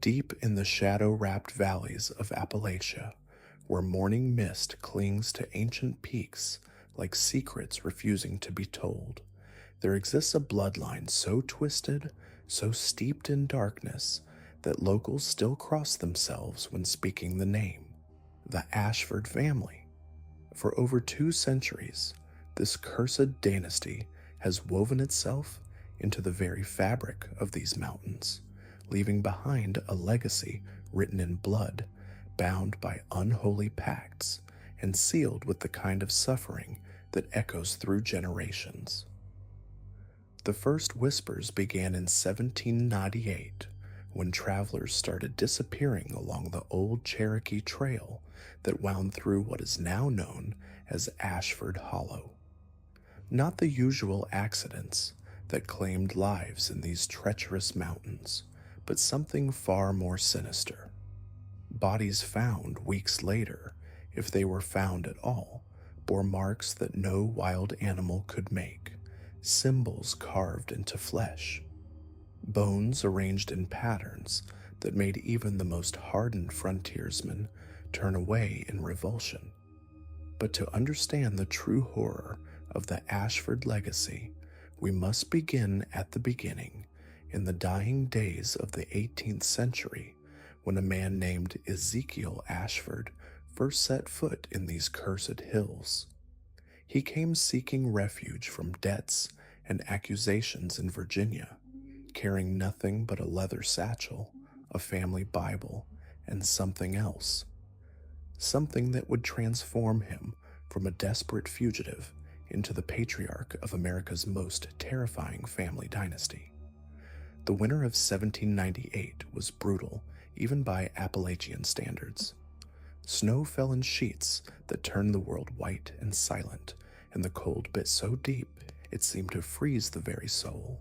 Deep in the shadow-wrapped valleys of Appalachia, where morning mist clings to ancient peaks like secrets refusing to be told, there exists a bloodline so twisted, so steeped in darkness, that locals still cross themselves when speaking the name, the Ashford family. For over 2 centuries, this cursed dynasty has woven itself into the very fabric of these mountains, leaving behind a legacy written in blood, bound by unholy pacts, and sealed with the kind of suffering that echoes through generations. The first whispers began in 1798, when travelers started disappearing along the old Cherokee Trail that wound through what is now known as Ashford Hollow. Not the usual accidents that claimed lives in these treacherous mountains, but something far more sinister. Bodies found weeks later, if they were found at all, bore marks that no wild animal could make, symbols carved into flesh, bones arranged in patterns that made even the most hardened frontiersmen turn away in revulsion. But to understand the true horror of the Ashford legacy, we must begin at the beginning, in the dying days of the 18th century, when a man named Ezekiel Ashford first set foot in these cursed hills. He came seeking refuge from debts and accusations in Virginia, carrying nothing but a leather satchel, a family Bible, and something else. Something that would transform him from a desperate fugitive into the patriarch of America's most terrifying family dynasty. The winter of 1798 was brutal, even by Appalachian standards. Snow fell in sheets that turned the world white and silent, and the cold bit so deep it seemed to freeze the very soul.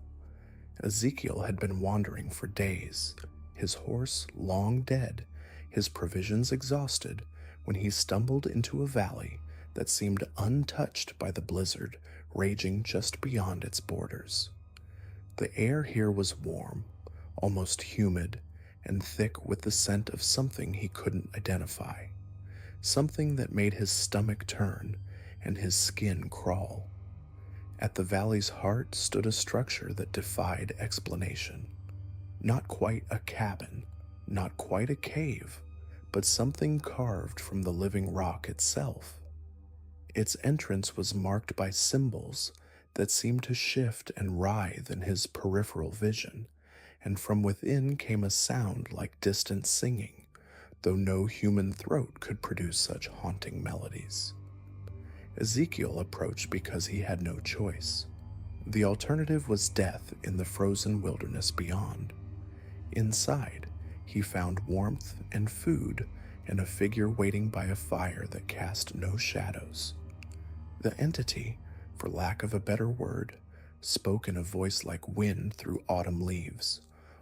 Ezekiel had been wandering for days, his horse long dead, his provisions exhausted, when he stumbled into a valley that seemed untouched by the blizzard raging just beyond its borders. The air here was warm, almost humid, and thick with the scent of something he couldn't identify, something that made his stomach turn and his skin crawl. At the valley's heart stood a structure that defied explanation. Not quite a cabin, not quite a cave, but something carved from the living rock itself. Its entrance was marked by symbols that seemed to shift and writhe in his peripheral vision, and from within came a sound like distant singing, though no human throat could produce such haunting melodies. Ezekiel approached because he had no choice. The alternative was death in the frozen wilderness beyond. Inside, he found warmth and food and a figure waiting by a fire that cast no shadows. The entity, for lack of a better word, spoke in a voice like wind through autumn leaves,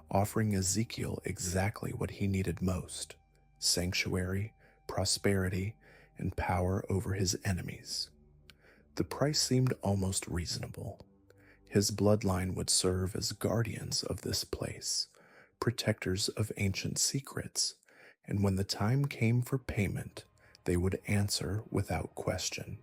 offering Ezekiel exactly what he needed most: sanctuary, prosperity, and power over his enemies. The price seemed almost reasonable. His bloodline would serve as guardians of this place, protectors of ancient secrets, and when the time came for payment, they would answer without question.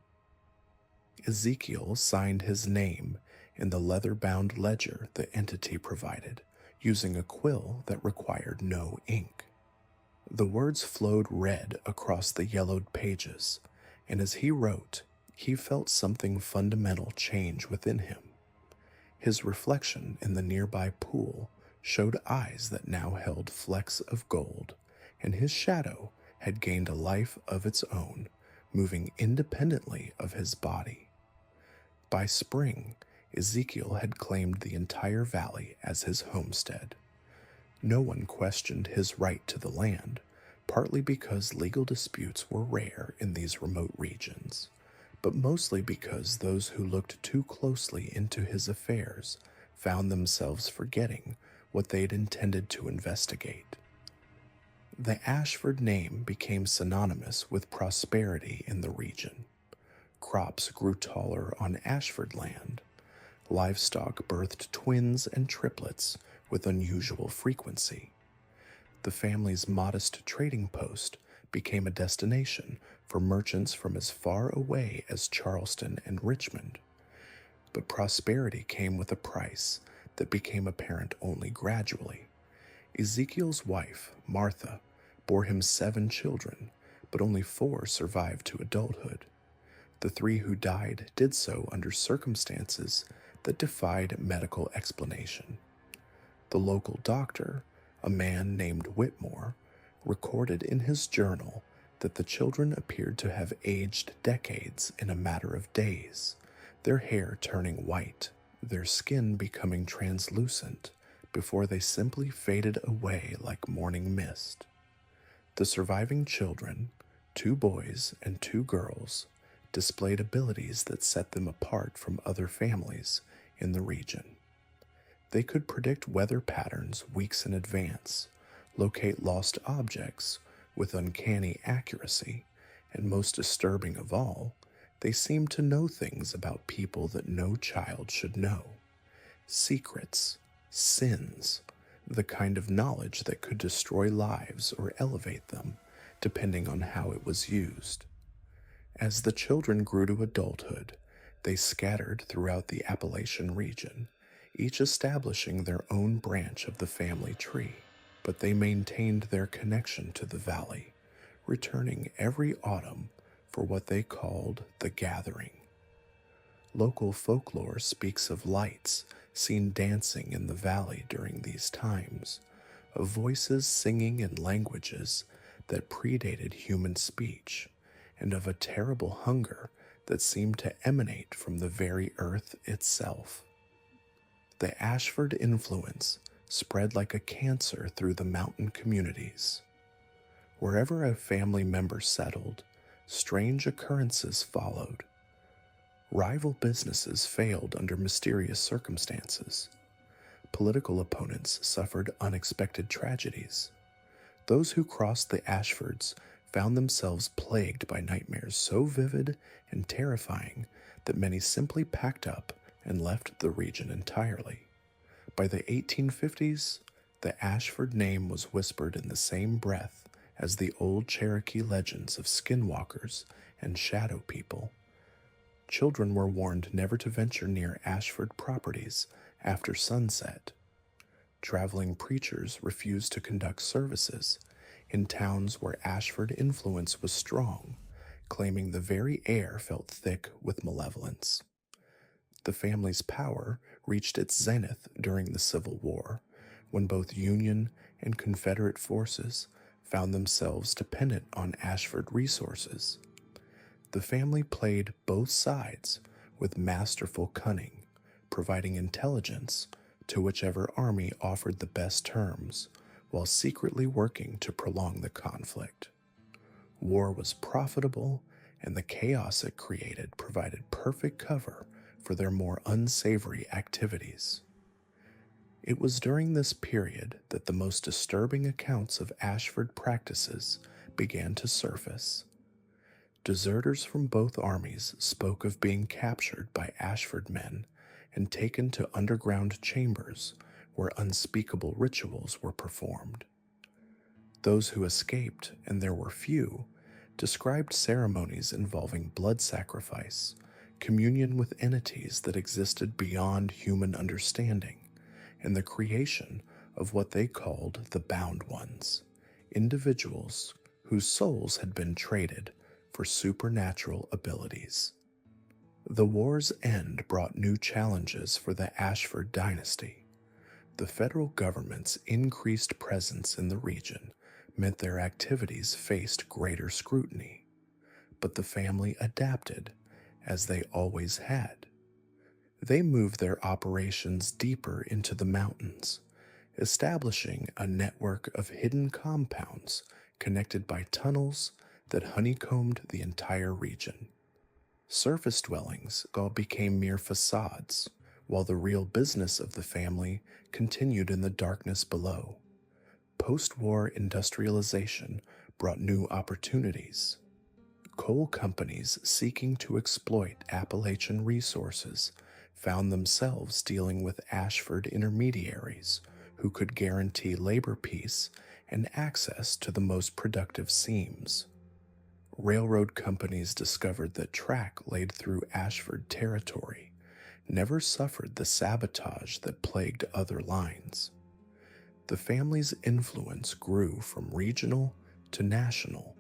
Ezekiel signed his name in the leather-bound ledger the entity provided, using a quill that required no ink. The words flowed red across the yellowed pages, and as he wrote, he felt something fundamental change within him. His reflection in the nearby pool showed eyes that now held flecks of gold, and his shadow had gained a life of its own, moving independently of his body. By spring, Ezekiel had claimed the entire valley as his homestead. No one questioned his right to the land, partly because legal disputes were rare in these remote regions, but mostly because those who looked too closely into his affairs found themselves forgetting what they'd intended to investigate. The Ashford name became synonymous with prosperity in the region. Crops grew taller on Ashford land. Livestock birthed twins and triplets with unusual frequency. The family's modest trading post became a destination for merchants from as far away as Charleston and Richmond. But prosperity came with a price that became apparent only gradually. Ezekiel's wife, Martha, bore him 7 children, but only 4 survived to adulthood. The 3 who died did so under circumstances that defied medical explanation. The local doctor, a man named Whitmore, recorded in his journal that the children appeared to have aged decades in a matter of days, their hair turning white, their skin becoming translucent, before they simply faded away like morning mist. The surviving children, 2 boys and 2 girls, displayed abilities that set them apart from other families in the region. They could predict weather patterns weeks in advance, locate lost objects with uncanny accuracy, and most disturbing of all, they seemed to know things about people that no child should know. Secrets, sins, the kind of knowledge that could destroy lives or elevate them, depending on how it was used. As the children grew to adulthood, they scattered throughout the Appalachian region, each establishing their own branch of the family tree, but they maintained their connection to the valley, returning every autumn for what they called the gathering. Local folklore speaks of lights seen dancing in the valley during these times, of voices singing in languages that predated human speech, and of a terrible hunger that seemed to emanate from the very earth itself. The Ashford influence spread like a cancer through the mountain communities. Wherever a family member settled, strange occurrences followed. Rival businesses failed under mysterious circumstances. Political opponents suffered unexpected tragedies. Those who crossed the Ashfords found themselves plagued by nightmares so vivid and terrifying that many simply packed up and left the region entirely. By the 1850s, the Ashford name was whispered in the same breath as the old Cherokee legends of skinwalkers and shadow people. Children were warned never to venture near Ashford properties after sunset. Traveling preachers refused to conduct services in towns where Ashford influence was strong, claiming the very air felt thick with malevolence. The family's power reached its zenith during the Civil War, when both Union and Confederate forces found themselves dependent on Ashford resources. The family played both sides with masterful cunning, providing intelligence to whichever army offered the best terms, while secretly working to prolong the conflict. War was profitable, and the chaos it created provided perfect cover for their more unsavory activities. It was during this period that the most disturbing accounts of Ashford practices began to surface. Deserters from both armies spoke of being captured by Ashford men and taken to underground chambers where unspeakable rituals were performed. Those who escaped, and there were few, described ceremonies involving blood sacrifice, communion with entities that existed beyond human understanding, and the creation of what they called the Bound Ones, individuals whose souls had been traded for supernatural abilities. The war's end brought new challenges for the Ashford dynasty. The federal government's increased presence in the region meant their activities faced greater scrutiny, but the family adapted, as they always had. They moved their operations deeper into the mountains, establishing a network of hidden compounds connected by tunnels that honeycombed the entire region. Surface dwellings all became mere facades, while the real business of the family continued in the darkness below. Post-war industrialization brought new opportunities. Coal companies seeking to exploit Appalachian resources found themselves dealing with Ashford intermediaries who could guarantee labor peace and access to the most productive seams. Railroad companies discovered that track laid through Ashford territory never suffered the sabotage that plagued other lines. The family's influence grew from regional to national,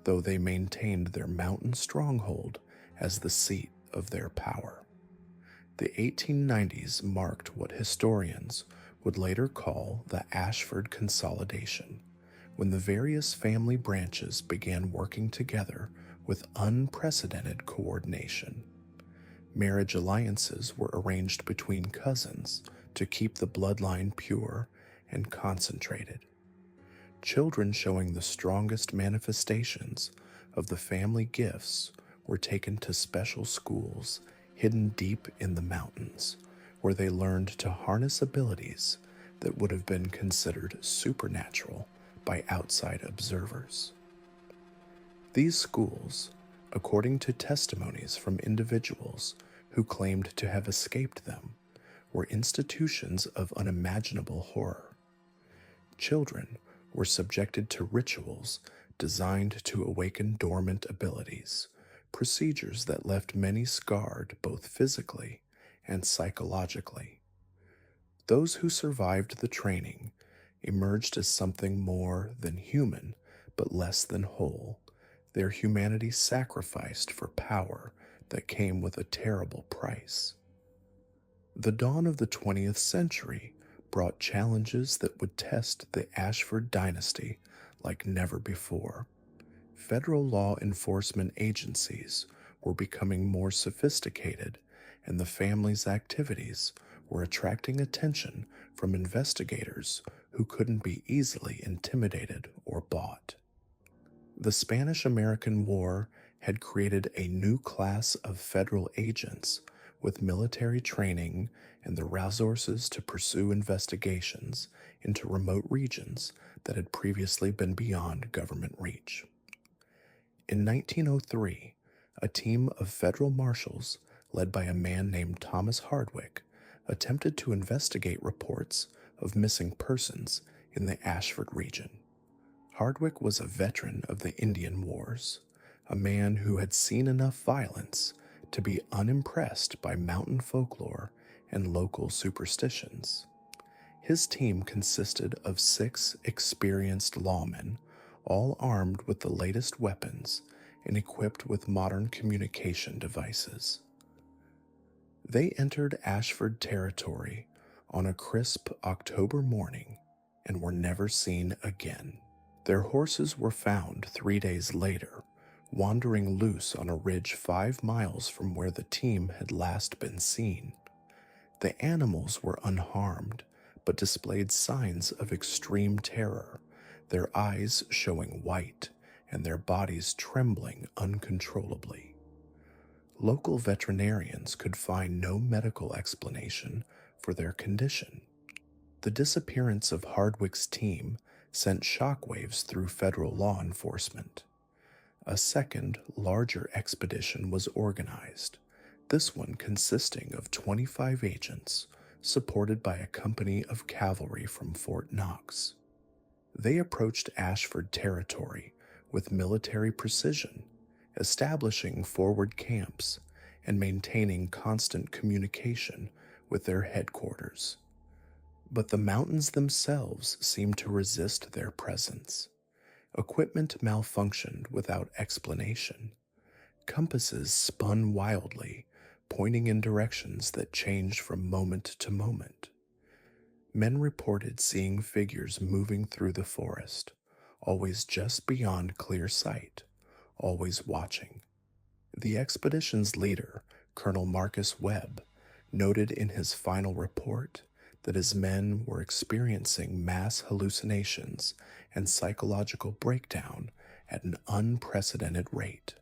though they maintained their mountain stronghold as the seat of their power. The 1890s marked what historians would later call the Ashford Consolidation, when the various family branches began working together with unprecedented coordination. Marriage alliances were arranged between cousins to keep the bloodline pure and concentrated. Children showing the strongest manifestations of the family gifts were taken to special schools hidden deep in the mountains, where they learned to harness abilities that would have been considered supernatural by outside observers. These schools, according to testimonies from individuals who claimed to have escaped them, were institutions of unimaginable horror. Children were subjected to rituals designed to awaken dormant abilities, procedures that left many scarred both physically and psychologically. Those who survived the training emerged as something more than human but less than whole, their humanity sacrificed for power that came with a terrible price. The dawn of the 20th century brought challenges that would test the Ashford dynasty like never before. Federal law enforcement agencies were becoming more sophisticated, and the family's activities were attracting attention from investigators who couldn't be easily intimidated or bought. The Spanish-American War had created a new class of federal agents with military training and the resources to pursue investigations into remote regions that had previously been beyond government reach. In 1903, a team of federal marshals, led by a man named Thomas Hardwick, attempted to investigate reports of missing persons in the Ashford region. Hardwick was a veteran of the Indian Wars, a man who had seen enough violence to be unimpressed by mountain folklore and local superstitions. His team consisted of 6 experienced lawmen, all armed with the latest weapons and equipped with modern communication devices. They entered Ashford territory on a crisp October morning and were never seen again. Their horses were found 3 days later, wandering loose on a ridge 5 miles from where the team had last been seen. The animals were unharmed, but displayed signs of extreme terror, their eyes showing white and their bodies trembling uncontrollably. Local veterinarians could find no medical explanation for their condition. The disappearance of Hardwick's team sent shockwaves through federal law enforcement. A second, larger expedition was organized, this one consisting of 25 agents, supported by a company of cavalry from Fort Knox. They approached Ashford territory with military precision, establishing forward camps and maintaining constant communication with their headquarters. But the mountains themselves seemed to resist their presence. Equipment malfunctioned without explanation. Compasses spun wildly, pointing in directions that changed from moment to moment. Men reported seeing figures moving through the forest, always just beyond clear sight, always watching. The expedition's leader, Colonel Marcus Webb, noted in his final report that his men were experiencing mass hallucinations and psychological breakdown at an unprecedented rate.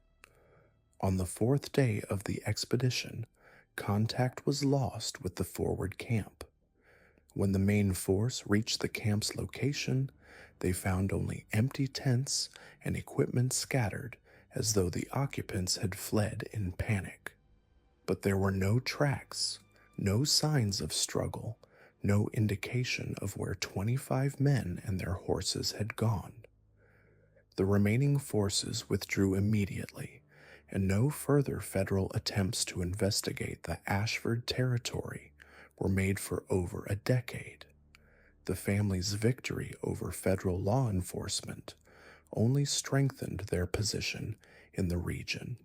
On the 4th day of the expedition, contact was lost with the forward camp. When the main force reached the camp's location, they found only empty tents and equipment scattered as though the occupants had fled in panic. But there were no tracks, no signs of struggle, no indication of where 25 men and their horses had gone. The remaining forces withdrew immediately, and no further federal attempts to investigate the Ashford territory were made for over a decade. The family's victory over federal law enforcement only strengthened their position in the region.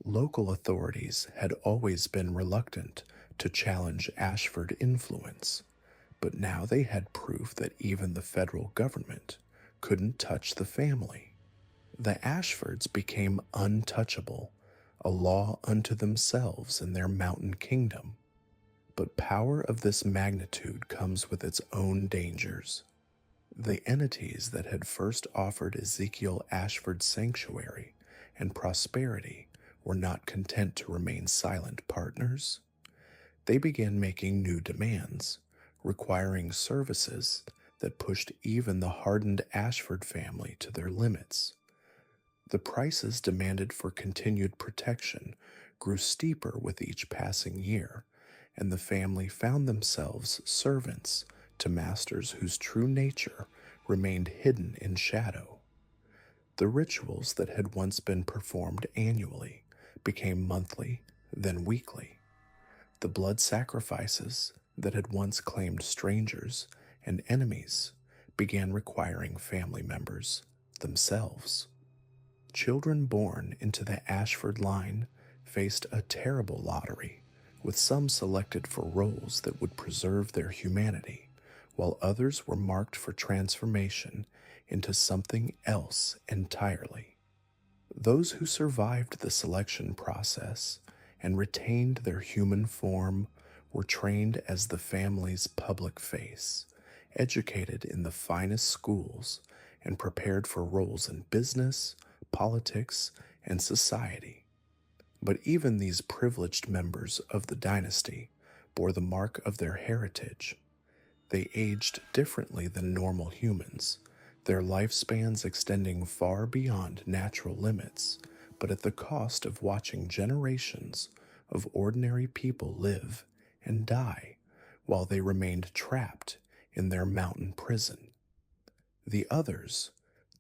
Local authorities had always been reluctant to challenge Ashford influence, but now they had proof that even the federal government couldn't touch the family. The Ashfords became untouchable, a law unto themselves in their mountain kingdom. But power of this magnitude comes with its own dangers. The entities that had first offered Ezekiel Ashford sanctuary and prosperity were not content to remain silent partners. They began making new demands, requiring services that pushed even the hardened Ashford family to their limits. The prices demanded for continued protection grew steeper with each passing year, and the family found themselves servants to masters whose true nature remained hidden in shadow. The rituals that had once been performed annually became monthly, then weekly. The blood sacrifices that had once claimed strangers and enemies began requiring family members themselves. Children born into the Ashford line faced a terrible lottery, with some selected for roles that would preserve their humanity, while others were marked for transformation into something else entirely. Those who survived the selection process and retained their human form were trained as the family's public face, educated in the finest schools, and prepared for roles in business, politics, and society. But even these privileged members of the dynasty bore the mark of their heritage. They aged differently than normal humans, their lifespans extending far beyond natural limits, but at the cost of watching generations of ordinary people live and die while they remained trapped in their mountain prison. The others,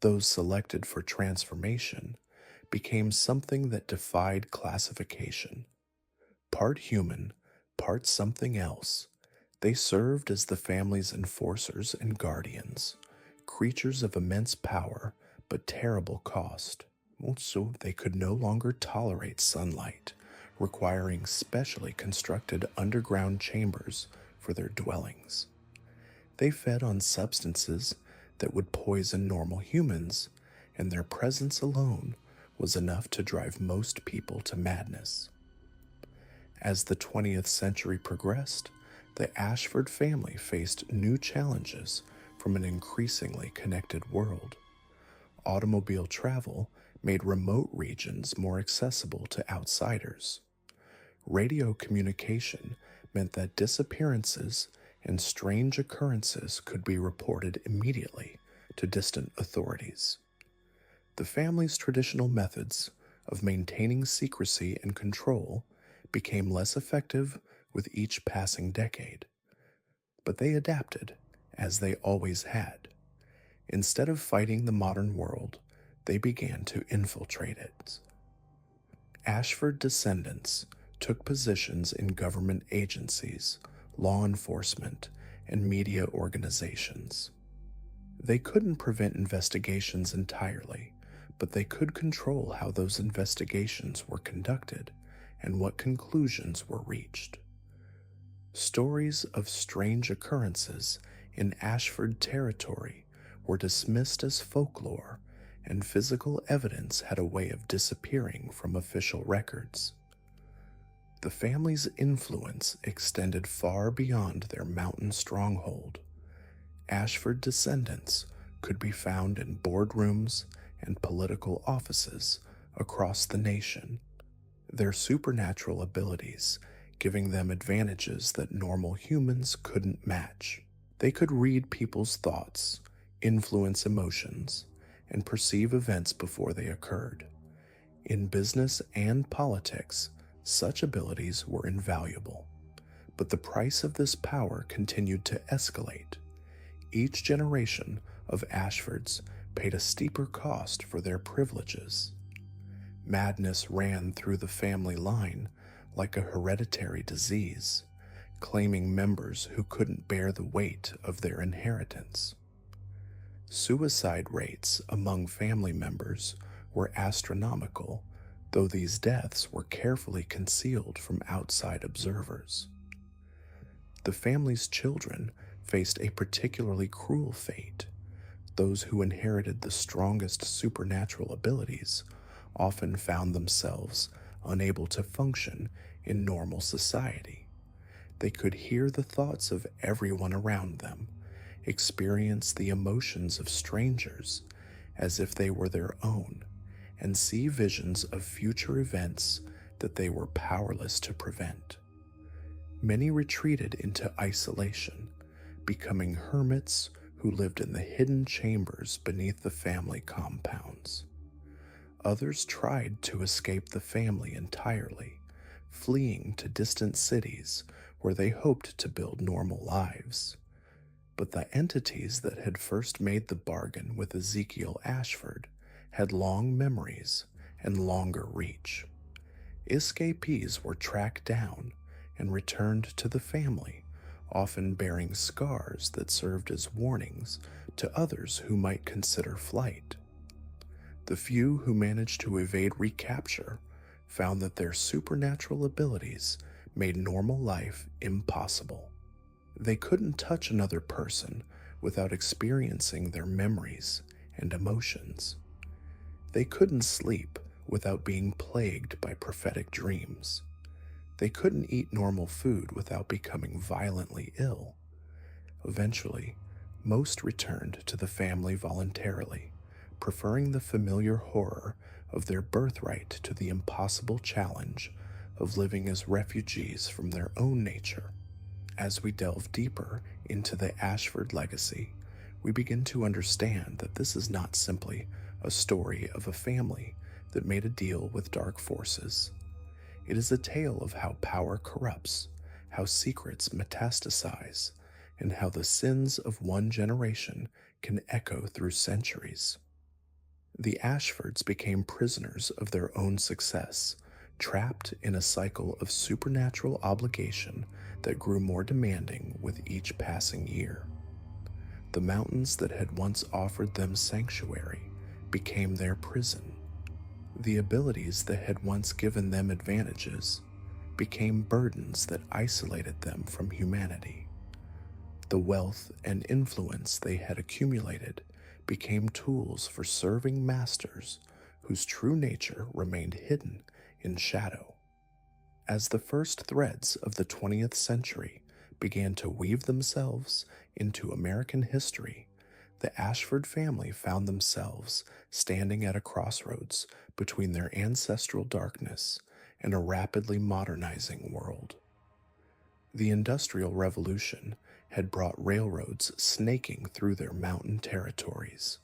those selected for transformation, became something that defied classification. Part human, part something else, they served as the family's enforcers and guardians, creatures of immense power but terrible cost. Also, they could no longer tolerate sunlight, requiring specially constructed underground chambers for their dwellings. They fed on substances that would poison normal humans, and their presence alone was enough to drive most people to madness. As the 20th century progressed, the Ashford family faced new challenges from an increasingly connected world. Automobile travel made remote regions more accessible to outsiders. Radio communication meant that disappearances and strange occurrences could be reported immediately to distant authorities. The family's traditional methods of maintaining secrecy and control became less effective with each passing decade, but they adapted, as they always had. Instead of fighting the modern world, they began to infiltrate it. Ashford descendants took positions in government agencies, law enforcement, and media organizations. They couldn't prevent investigations entirely, but they could control how those investigations were conducted and what conclusions were reached. Stories of strange occurrences in Ashford territory were dismissed as folklore, and physical evidence had a way of disappearing from official records. The family's influence extended far beyond their mountain stronghold. Ashford descendants could be found in boardrooms and political offices across the nation, their supernatural abilities giving them advantages that normal humans couldn't match. They could read people's thoughts, influence emotions, and perceive events before they occurred. In business and politics, such abilities were invaluable, But the price of this power continued to escalate. Each generation of Ashfords paid a steeper cost for their privileges. Madness ran through the family line like a hereditary disease, claiming members who couldn't bear the weight of their inheritance. Suicide rates among family members were astronomical, though these deaths were carefully concealed from outside observers. The family's children faced a particularly cruel fate. Those who inherited the strongest supernatural abilities often found themselves unable to function in normal society. They could hear the thoughts of everyone around them, experience the emotions of strangers as if they were their own, and see visions of future events that they were powerless to prevent. Many retreated into isolation, becoming hermits who lived in the hidden chambers beneath the family compounds. Others tried to escape the family entirely, fleeing to distant cities where they hoped to build normal lives. But the entities that had first made the bargain with Ezekiel Ashford had long memories and longer reach. Escapees were tracked down and returned to the family, often bearing scars that served as warnings to others who might consider flight. The few who managed to evade recapture found that their supernatural abilities made normal life impossible. They couldn't touch another person without experiencing their memories and emotions. They couldn't sleep without being plagued by prophetic dreams. They couldn't eat normal food without becoming violently ill. Eventually, most returned to the family voluntarily, preferring the familiar horror of their birthright to the impossible challenge of living as refugees from their own nature. As we delve deeper into the Ashford legacy, we begin to understand that this is not simply a story of a family that made a deal with dark forces. It is a tale of how power corrupts, how secrets metastasize, and how the sins of one generation can echo through centuries. The Ashfords became prisoners of their own success, trapped in a cycle of supernatural obligation that grew more demanding with each passing year. The mountains that had once offered them sanctuary became their prison. The abilities that had once given them advantages became burdens that isolated them from humanity. The wealth and influence they had accumulated became tools for serving masters whose true nature remained hidden in shadow. As the first threads of the 20th century began to weave themselves into American history, the Ashford family found themselves standing at a crossroads between their ancestral darkness and a rapidly modernizing world. The Industrial Revolution had brought railroads snaking through their mountain territories,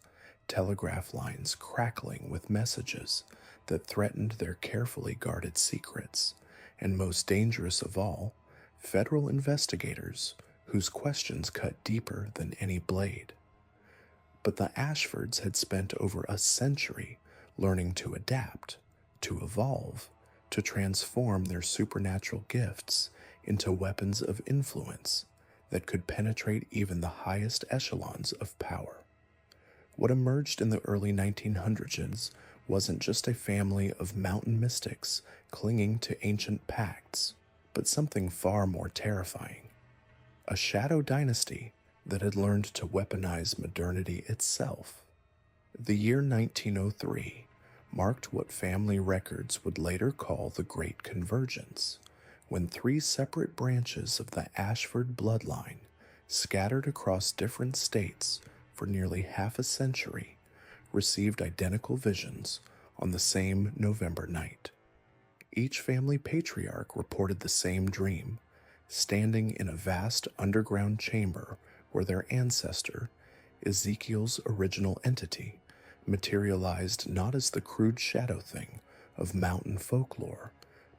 telegraph lines crackling with messages that threatened their carefully guarded secrets, and most dangerous of all, federal investigators whose questions cut deeper than any blade. But the Ashfords had spent over a century learning to adapt, to evolve, to transform their supernatural gifts into weapons of influence that could penetrate even the highest echelons of power. What emerged in the early 1900s wasn't just a family of mountain mystics clinging to ancient pacts, but something far more terrifying. A shadow dynasty that had learned to weaponize modernity itself. The year 1903 marked what family records would later call the Great Convergence, when three separate branches of the Ashford bloodline, scattered across different states for nearly half a century, received identical visions on the same November night. Each family patriarch reported the same dream, standing in a vast underground chamber where their ancestor, Ezekiel's original entity, materialized not as the crude shadow thing of mountain folklore,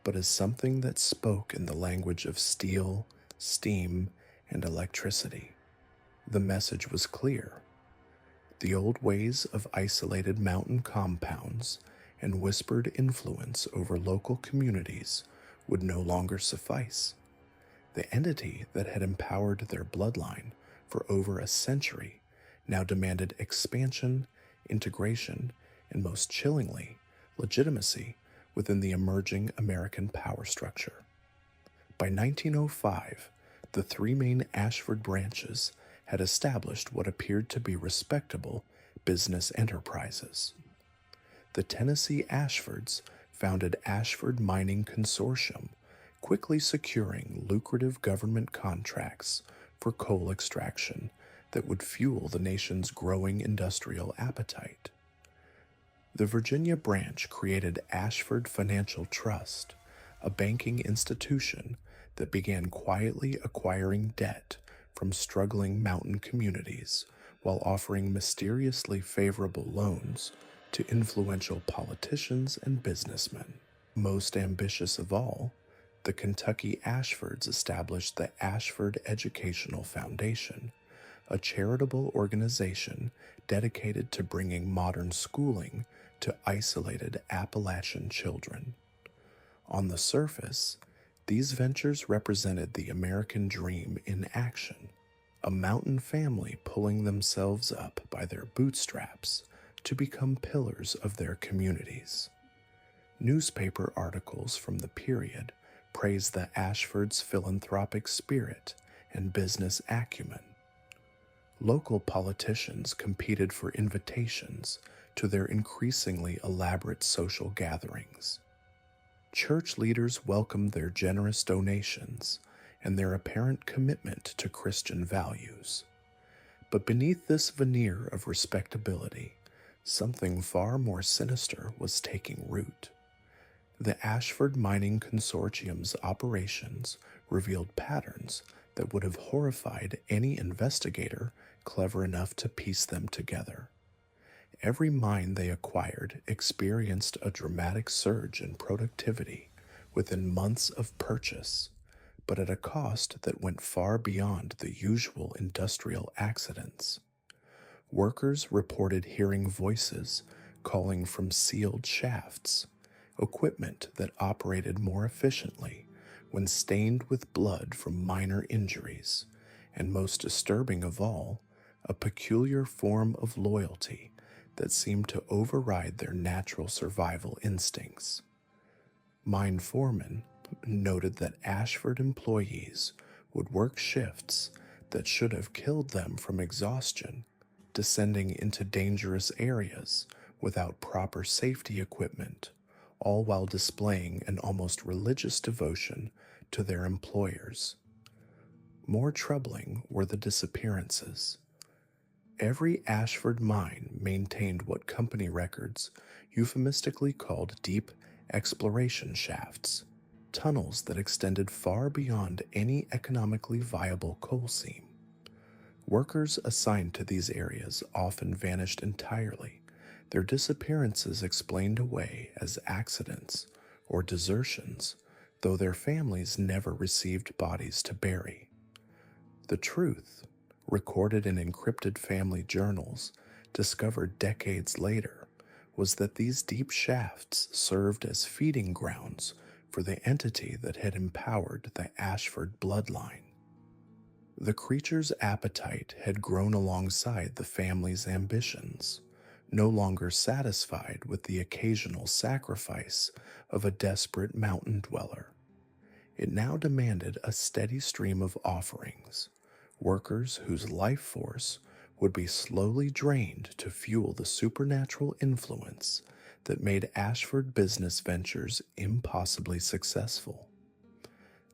but as something that spoke in the language of steel, steam, and electricity. The message was clear. The old ways of isolated mountain compounds and whispered influence over local communities would no longer suffice. The entity that had empowered their bloodline for over a century now demanded expansion, integration, and most chillingly, legitimacy within the emerging American power structure. By 1905, the three main Ashford branches had established what appeared to be respectable business enterprises. The Tennessee Ashfords founded Ashford Mining Consortium, quickly securing lucrative government contracts for coal extraction that would fuel the nation's growing industrial appetite. The Virginia branch created Ashford Financial Trust, a banking institution that began quietly acquiring debt from struggling mountain communities while offering mysteriously favorable loans to influential politicians and businessmen. Most ambitious of all, the Kentucky Ashfords established the Ashford Educational Foundation, a charitable organization dedicated to bringing modern schooling to isolated Appalachian children. On the surface, these ventures represented the American dream in action, a mountain family pulling themselves up by their bootstraps to become pillars of their communities. Newspaper articles from the period praised the Ashfords' philanthropic spirit and business acumen. Local politicians competed for invitations to their increasingly elaborate social gatherings. Church leaders welcomed their generous donations and their apparent commitment to Christian values. But beneath this veneer of respectability, something far more sinister was taking root. The Ashford Mining Consortium's operations revealed patterns that would have horrified any investigator clever enough to piece them together. Every mine they acquired experienced a dramatic surge in productivity within months of purchase, but at a cost that went far beyond the usual industrial accidents. Workers reported hearing voices calling from sealed shafts, equipment that operated more efficiently when stained with blood from minor injuries, and most disturbing of all, a peculiar form of loyalty that seemed to override their natural survival instincts. Mine foremen noted that Ashford employees would work shifts that should have killed them from exhaustion, descending into dangerous areas without proper safety equipment, all while displaying an almost religious devotion to their employers. More troubling were the disappearances. Every Ashford mine maintained what company records euphemistically called deep exploration shafts, tunnels that extended far beyond any economically viable coal seam. Workers assigned to these areas often vanished entirely, their disappearances explained away as accidents or desertions, though their families never received bodies to bury. The truth, recorded in encrypted family journals, discovered decades later, was that these deep shafts served as feeding grounds for the entity that had empowered the Ashford bloodline. The creature's appetite had grown alongside the family's ambitions, no longer satisfied with the occasional sacrifice of a desperate mountain dweller. It now demanded a steady stream of offerings, workers whose life force would be slowly drained to fuel the supernatural influence that made Ashford business ventures impossibly successful.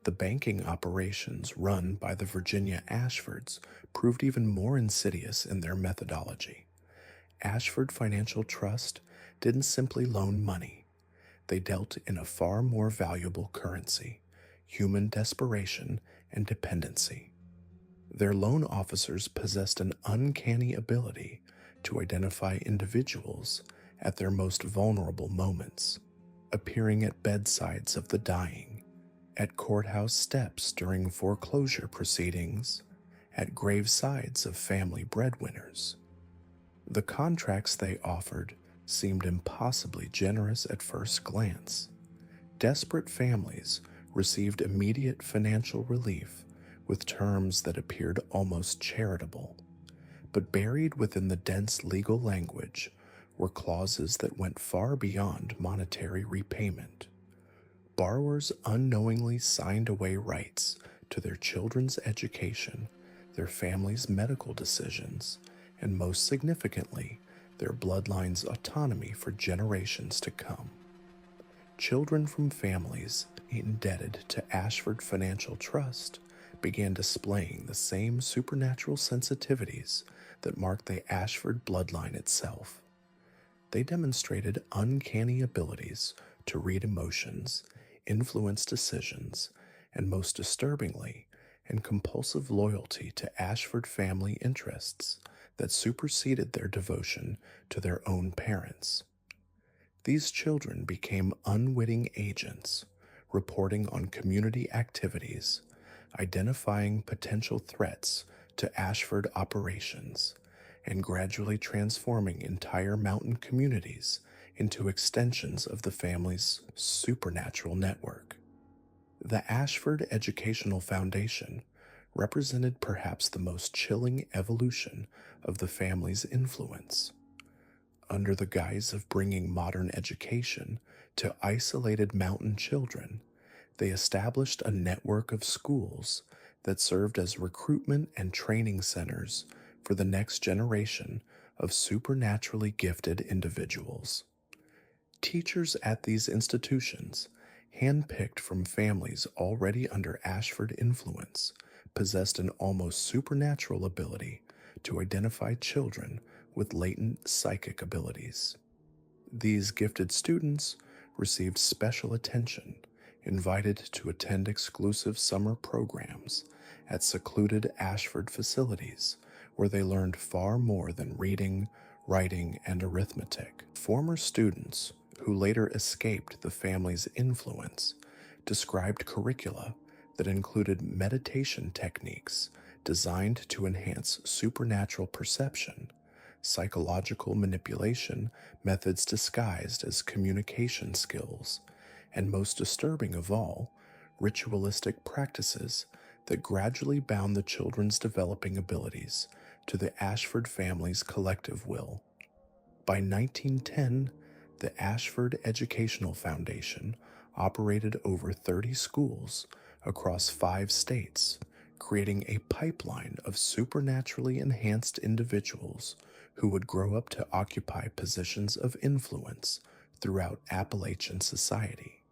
The banking operations run by the Virginia Ashfords proved even more insidious in their methodology. Ashford Financial Trust didn't simply loan money. They dealt in a far more valuable currency, human desperation and dependency. Their loan officers possessed an uncanny ability to identify individuals at their most vulnerable moments, appearing at bedsides of the dying, at courthouse steps during foreclosure proceedings, at gravesides of family breadwinners. The contracts they offered seemed impossibly generous at first glance. Desperate families received immediate financial relief with terms that appeared almost charitable, but buried within the dense legal language were clauses that went far beyond monetary repayment. Borrowers unknowingly signed away rights to their children's education, their families' medical decisions, and most significantly, their bloodline's autonomy for generations to come. Children from families indebted to Ashford Financial Trust began displaying the same supernatural sensitivities that marked the Ashford bloodline itself. They demonstrated uncanny abilities to read emotions, influence decisions, and most disturbingly, and compulsive loyalty to Ashford family interests that superseded their devotion to their own parents. These children became unwitting agents, reporting on community activities, identifying potential threats to Ashford operations, and gradually transforming entire mountain communities into extensions of the family's supernatural network. The Ashford Educational Foundation represented perhaps the most chilling evolution of the family's influence. Under the guise of bringing modern education to isolated mountain children, they established a network of schools that served as recruitment and training centers for the next generation of supernaturally gifted individuals. Teachers at these institutions, handpicked from families already under Ashford influence, possessed an almost supernatural ability to identify children with latent psychic abilities. These gifted students received special attention, invited to attend exclusive summer programs at secluded Ashford facilities where they learned far more than reading, writing, and arithmetic. Former students who later escaped the family's influence described curricula that included meditation techniques designed to enhance supernatural perception, psychological manipulation methods disguised as communication skills, and most disturbing of all, ritualistic practices that gradually bound the children's developing abilities to the Ashford family's collective will. By 1910, the Ashford Educational Foundation operated over 30 schools across 5 states, creating a pipeline of supernaturally enhanced individuals who would grow up to occupy positions of influence throughout Appalachian society.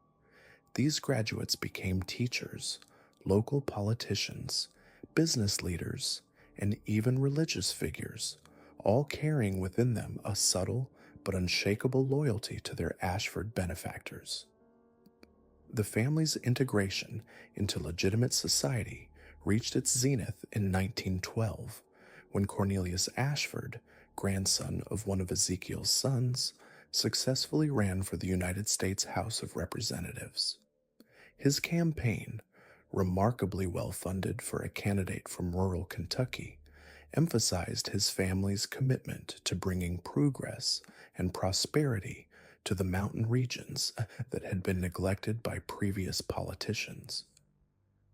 These graduates became teachers, local politicians, business leaders, and even religious figures, all carrying within them a subtle but unshakable loyalty to their Ashford benefactors. The family's integration into legitimate society reached its zenith in 1912, when Cornelius Ashford, grandson of one of Ezekiel's sons, successfully ran for the United States House of Representatives. His campaign, remarkably well funded for a candidate from rural Kentucky, emphasized his family's commitment to bringing progress and prosperity to the mountain regions that had been neglected by previous politicians.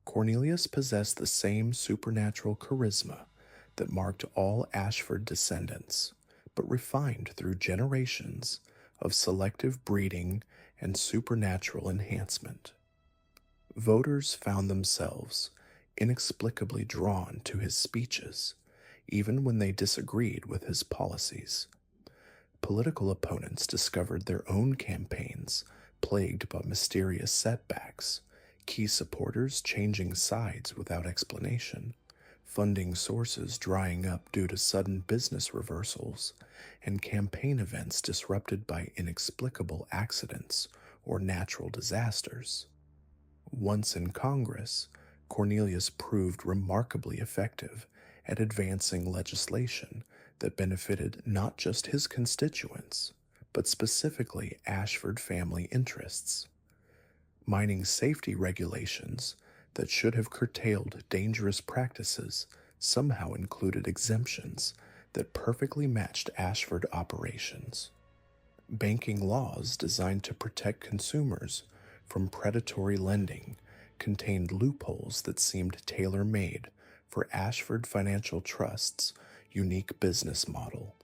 Cornelius possessed the same supernatural charisma that marked all Ashford descendants, but refined through generations of selective breeding and supernatural enhancement. Voters found themselves inexplicably drawn to his speeches, even when they disagreed with his policies. Political opponents discovered their own campaigns plagued by mysterious setbacks, key supporters changing sides without explanation, funding sources drying up due to sudden business reversals, and campaign events disrupted by inexplicable accidents or natural disasters. Once in Congress, Cornelius proved remarkably effective at advancing legislation that benefited not just his constituents, but specifically Ashford family interests. Mining safety regulations that should have curtailed dangerous practices somehow included exemptions that perfectly matched Ashford operations. Banking laws designed to protect consumers from predatory lending contained loopholes that seemed tailor-made for Ashford Financial Trust's unique business model.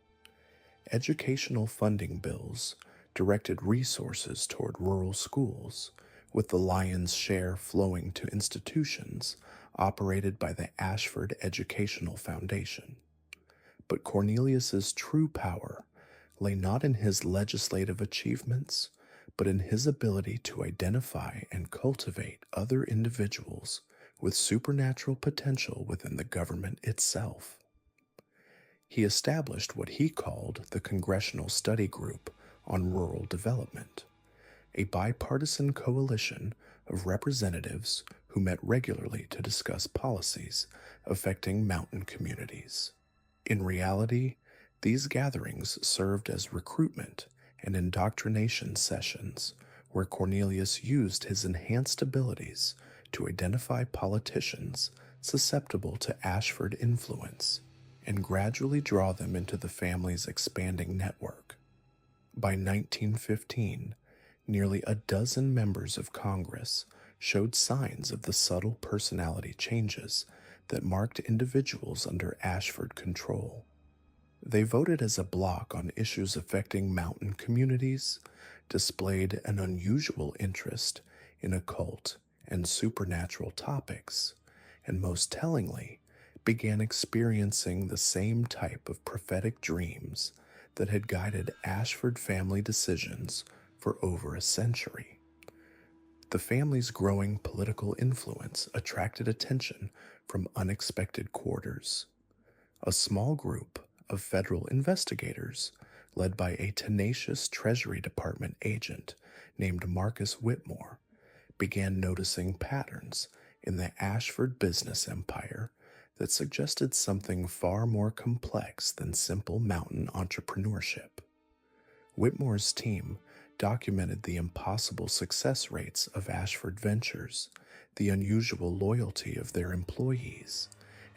Educational funding bills directed resources toward rural schools, with the lion's share flowing to institutions operated by the Ashford Educational Foundation. But Cornelius's true power lay not in his legislative achievements, but in his ability to identify and cultivate other individuals with supernatural potential within the government itself. He established what he called the Congressional Study Group on Rural Development, a bipartisan coalition of representatives who met regularly to discuss policies affecting mountain communities. In reality, these gatherings served as recruitment and indoctrination sessions where Cornelius used his enhanced abilities to identify politicians susceptible to Ashford influence and gradually draw them into the family's expanding network. By 1915, nearly a dozen members of Congress showed signs of the subtle personality changes that marked individuals under Ashford control. They voted as a bloc on issues affecting mountain communities, displayed an unusual interest in occult and supernatural topics, and most tellingly, began experiencing the same type of prophetic dreams that had guided Ashford family decisions for over a century. The family's growing political influence attracted attention from unexpected quarters. A small group of federal investigators, led by a tenacious Treasury Department agent named Marcus Whitmore, began noticing patterns in the Ashford business empire that suggested something far more complex than simple mountain entrepreneurship. Whitmore's team documented the impossible success rates of Ashford ventures, the unusual loyalty of their employees,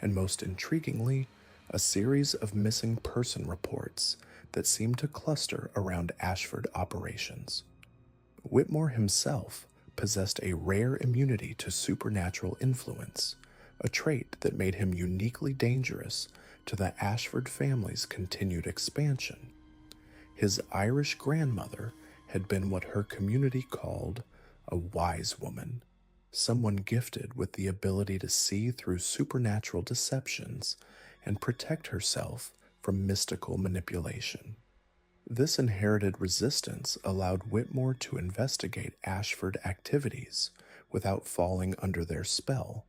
and most intriguingly, a series of missing person reports that seemed to cluster around Ashford operations. Whitmore himself possessed a rare immunity to supernatural influence, a trait that made him uniquely dangerous to the Ashford family's continued expansion. His Irish grandmother had been what her community called a wise woman, someone gifted with the ability to see through supernatural deceptions and protect herself from mystical manipulation. This inherited resistance allowed Whitmore to investigate Ashford activities without falling under their spell,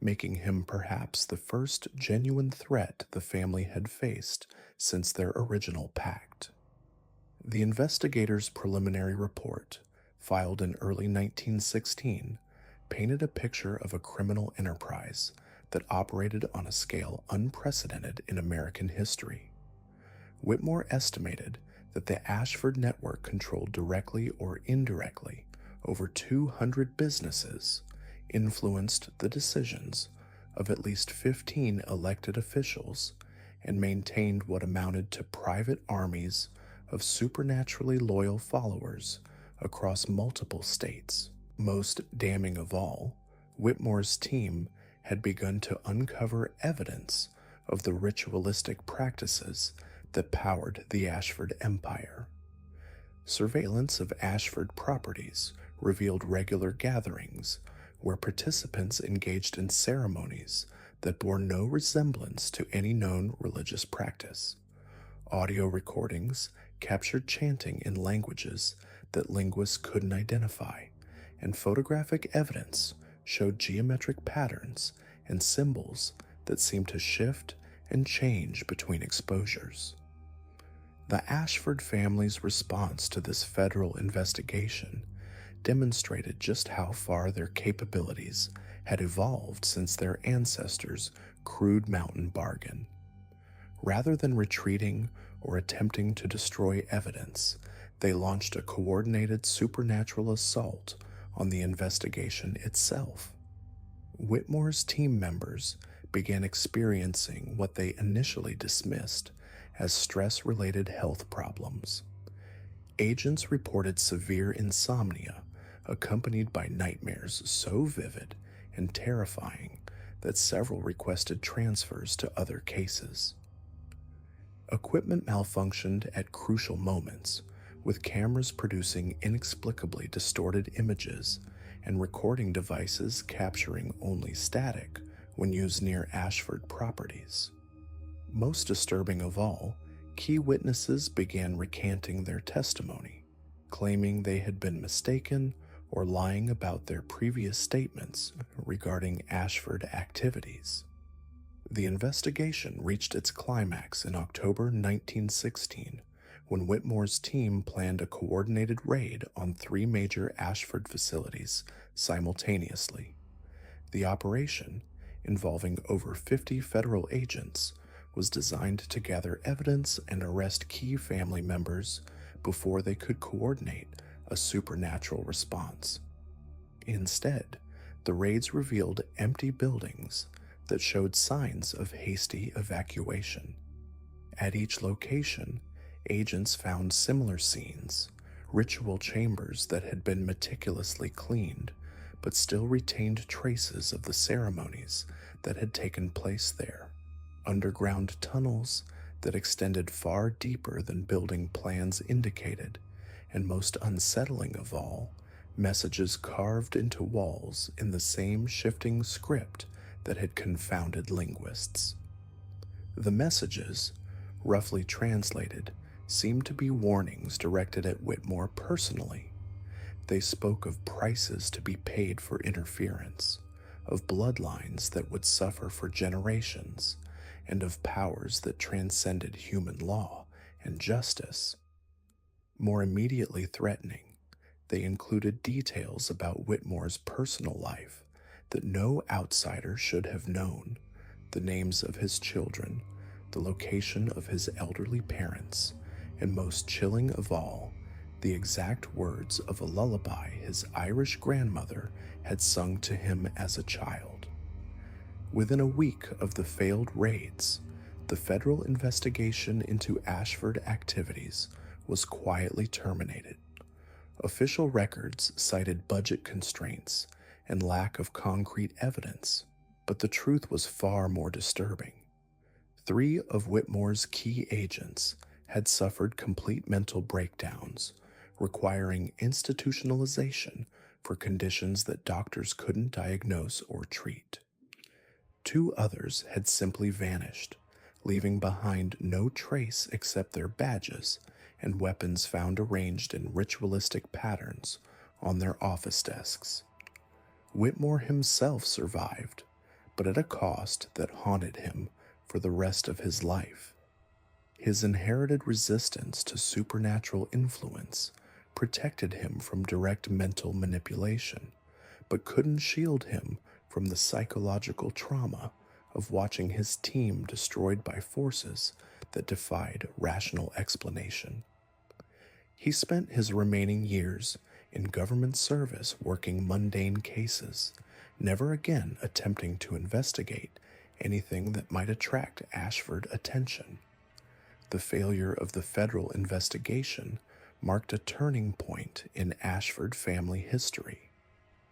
making him perhaps the first genuine threat the family had faced since their original pact. The investigators' preliminary report, filed in early 1916, painted a picture of a criminal enterprise that operated on a scale unprecedented in American history. Whitmore estimated that the Ashford network controlled directly or indirectly over 200 businesses, influenced the decisions of at least 15 elected officials, and maintained what amounted to private armies of supernaturally loyal followers across multiple states. Most damning of all, Whitmore's team had begun to uncover evidence of the ritualistic practices that powered the Ashford Empire. Surveillance of Ashford properties revealed regular gatherings where participants engaged in ceremonies that bore no resemblance to any known religious practice. Audio recordings captured chanting in languages that linguists couldn't identify, and photographic evidence showed geometric patterns and symbols that seemed to shift and change between exposures. The Ashford family's response to this federal investigation demonstrated just how far their capabilities had evolved since their ancestors' crude mountain bargain. Rather than retreating or attempting to destroy evidence, they launched a coordinated supernatural assault on the investigation itself. Whitmore's team members began experiencing what they initially dismissed as stress-related health problems. Agents reported severe insomnia accompanied by nightmares so vivid and terrifying that several requested transfers to other cases. Equipment malfunctioned at crucial moments, with cameras producing inexplicably distorted images and recording devices capturing only static when used near Ashford properties. Most disturbing of all, key witnesses began recanting their testimony, claiming they had been mistaken or lying about their previous statements regarding Ashford activities. The investigation reached its climax in October 1916 when Whitmore's team planned a coordinated raid on 3 major Ashford facilities simultaneously. The operation, involving over 50 federal agents, was designed to gather evidence and arrest key family members before they could coordinate a supernatural response. Instead, the raids revealed empty buildings that showed signs of hasty evacuation. At each location, agents found similar scenes, ritual chambers that had been meticulously cleaned but still retained traces of the ceremonies that had taken place there, underground tunnels that extended far deeper than building plans indicated, and most unsettling of all, messages carved into walls in the same shifting script that had confounded linguists. The messages, roughly translated, seemed to be warnings directed at Whitmore personally. They spoke of prices to be paid for interference, of bloodlines that would suffer for generations, and of powers that transcended human law and justice. More immediately threatening, they included details about Whitmore's personal life that no outsider should have known, the names of his children, the location of his elderly parents, and most chilling of all, the exact words of a lullaby his Irish grandmother had sung to him as a child. Within a week of the failed raids, the federal investigation into Ashford activities was quietly terminated. Official records cited budget constraints and lack of concrete evidence, but the truth was far more disturbing. 3 of Whitmore's key agents had suffered complete mental breakdowns, requiring institutionalization for conditions that doctors couldn't diagnose or treat. 2 others had simply vanished, leaving behind no trace except their badges and weapons found arranged in ritualistic patterns on their office desks. Whitmore himself survived, but at a cost that haunted him for the rest of his life. His inherited resistance to supernatural influence protected him from direct mental manipulation, but couldn't shield him from the psychological trauma of watching his team destroyed by forces that defied rational explanation. He spent his remaining years in government service working mundane cases, never again attempting to investigate anything that might attract Ashford attention. The failure of the federal investigation marked a turning point in Ashford family history.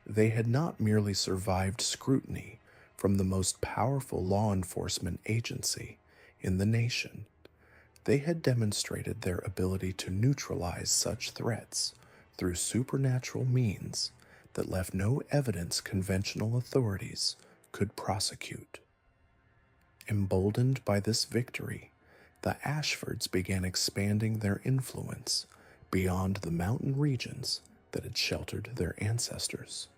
They had not merely survived scrutiny from the most powerful law enforcement agency in the nation. They had demonstrated their ability to neutralize such threats through supernatural means that left no evidence conventional authorities could prosecute. Emboldened by this victory, the Ashfords began expanding their influence beyond the mountain regions that had sheltered their ancestors.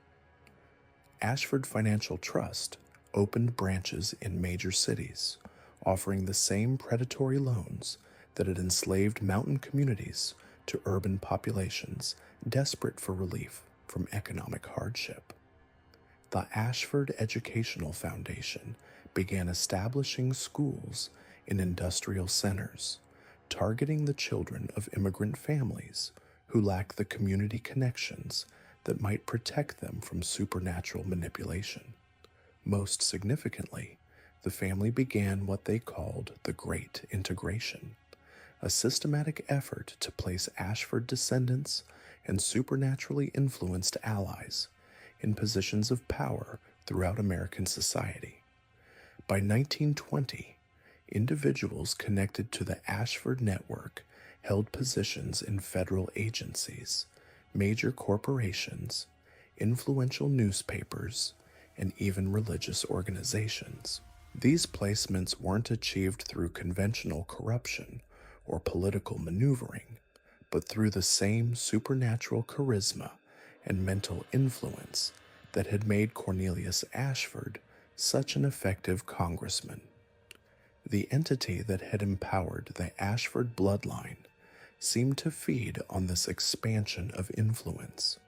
Ashford Financial Trust opened branches in major cities, offering the same predatory loans that had enslaved mountain communities to urban populations desperate for relief from economic hardship. The Ashford Educational Foundation began establishing schools in industrial centers, targeting the children of immigrant families who lack the community connections that might protect them from supernatural manipulation. Most significantly, the family began what they called the Great Integration, a systematic effort to place Ashford descendants and supernaturally influenced allies in positions of power throughout American society. By 1920, individuals connected to the Ashford network held positions in federal agencies, major corporations, influential newspapers, and even religious organizations. These placements weren't achieved through conventional corruption or political maneuvering, but through the same supernatural charisma and mental influence that had made Cornelius Ashford such an effective congressman. The entity that had empowered the Ashford bloodline seemed to feed on this expansion of influence,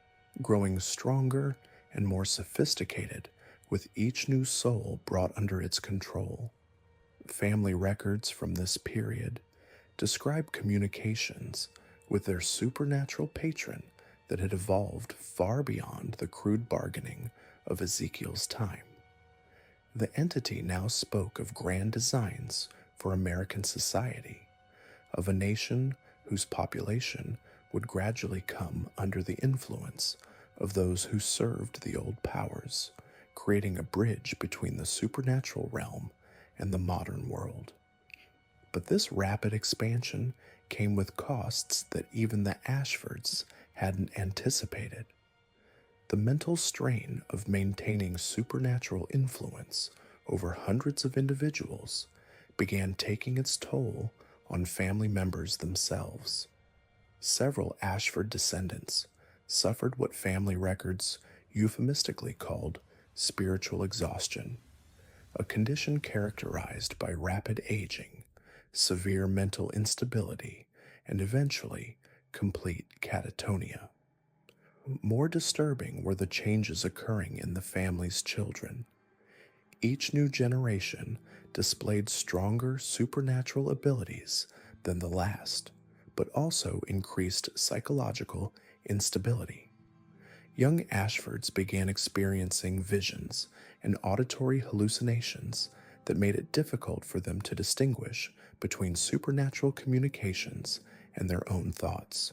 growing stronger and more sophisticated with each new soul brought under its control. Family records from this period describe communications with their supernatural patron that had evolved far beyond the crude bargaining of Ezekiel's time. The entity now spoke of grand designs for American society, of a nation whose population would gradually come under the influence of those who served the old powers, creating a bridge between the supernatural realm and the modern world. But this rapid expansion came with costs that even the Ashfords hadn't anticipated. The mental strain of maintaining supernatural influence over hundreds of individuals began taking its toll on family members themselves. Several Ashford descendants suffered what family records euphemistically called spiritual exhaustion, a condition characterized by rapid aging, severe mental instability, and eventually complete catatonia. More disturbing were the changes occurring in the family's children. Each new generation displayed stronger supernatural abilities than the last, but also increased psychological instability. Young Ashfords began experiencing visions and auditory hallucinations that made it difficult for them to distinguish between supernatural communications and their own thoughts.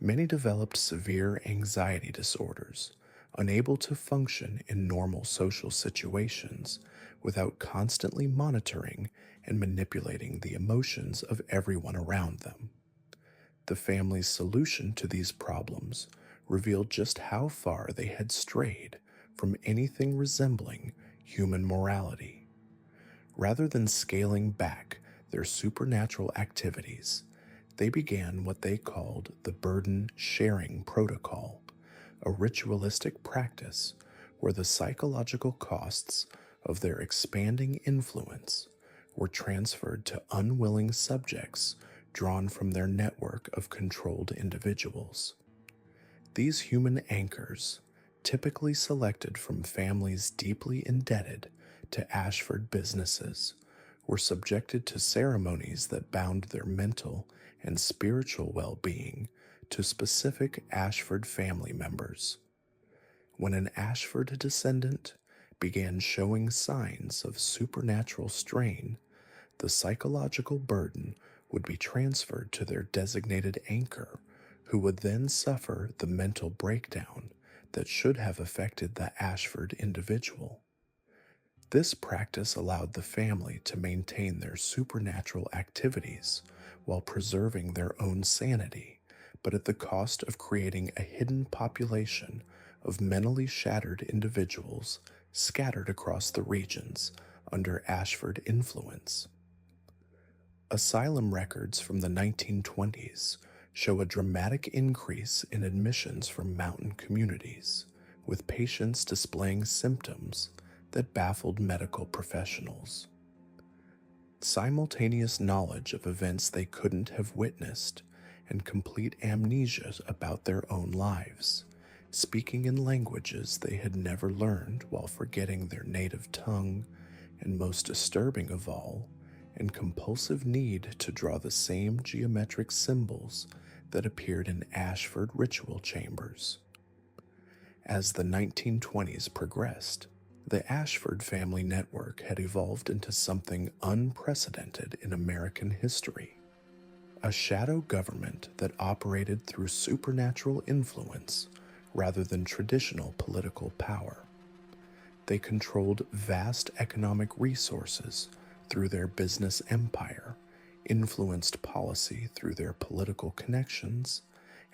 Many developed severe anxiety disorders, unable to function in normal social situations without constantly monitoring and manipulating the emotions of everyone around them. The family's solution to these problems revealed just how far they had strayed from anything resembling human morality. Rather than scaling back their supernatural activities, they began what they called the burden sharing protocol, a ritualistic practice where the psychological costs of their expanding influence were transferred to unwilling subjects drawn from their network of controlled individuals. These human anchors, typically selected from families deeply indebted to Ashford businesses, were subjected to ceremonies that bound their mental and spiritual well-being to specific Ashford family members. When an Ashford descendant began showing signs of supernatural strain, the psychological burden would be transferred to their designated anchor, who would then suffer the mental breakdown that should have affected the Ashford individual. This practice allowed the family to maintain their supernatural activities while preserving their own sanity, but at the cost of creating a hidden population of mentally shattered individuals scattered across the regions under Ashford influence. Asylum records from the 1920s show a dramatic increase in admissions from mountain communities, with patients displaying symptoms that baffled medical professionals. Simultaneous knowledge of events they couldn't have witnessed and complete amnesia about their own lives, speaking in languages they had never learned while forgetting their native tongue, and most disturbing of all, and compulsive need to draw the same geometric symbols that appeared in Ashford ritual chambers. As the 1920s progressed, the Ashford family network had evolved into something unprecedented in American history. A shadow government that operated through supernatural influence rather than traditional political power. They controlled vast economic resources through their business empire, influenced policy through their political connections,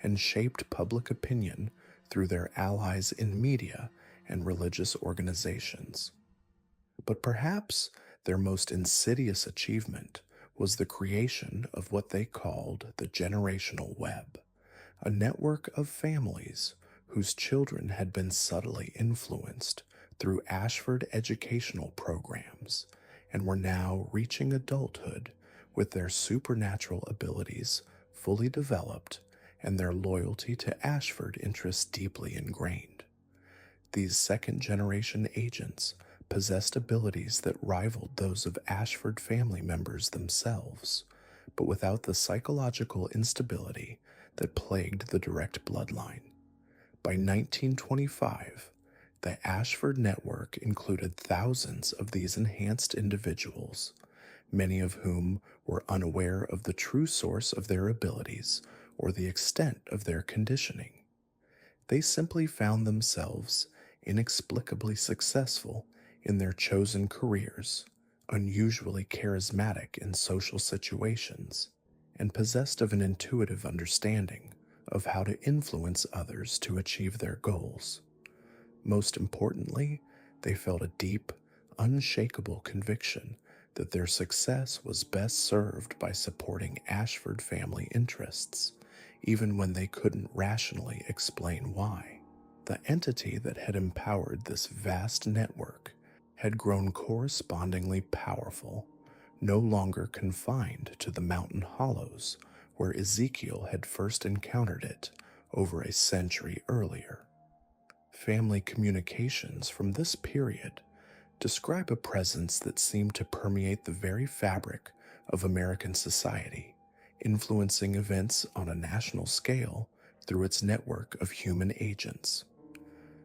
and shaped public opinion through their allies in media and religious organizations. But perhaps their most insidious achievement was the creation of what they called the generational web, a network of families whose children had been subtly influenced through Ashford educational programs and were now reaching adulthood with their supernatural abilities fully developed and their loyalty to Ashford interests deeply ingrained. These second generation agents possessed abilities that rivaled those of Ashford family members themselves, but without the psychological instability that plagued the direct bloodline. By 1925, the Ashford network included thousands of these enhanced individuals, many of whom were unaware of the true source of their abilities or the extent of their conditioning. They simply found themselves inexplicably successful in their chosen careers, unusually charismatic in social situations, and possessed of an intuitive understanding of how to influence others to achieve their goals. Most importantly, they felt a deep, unshakable conviction that their success was best served by supporting Ashford family interests, even when they couldn't rationally explain why. The entity that had empowered this vast network had grown correspondingly powerful, no longer confined to the mountain hollows where Ezekiel had first encountered it over a century earlier. Family communications from this period describe a presence that seemed to permeate the very fabric of American society, influencing events on a national scale through its network of human agents.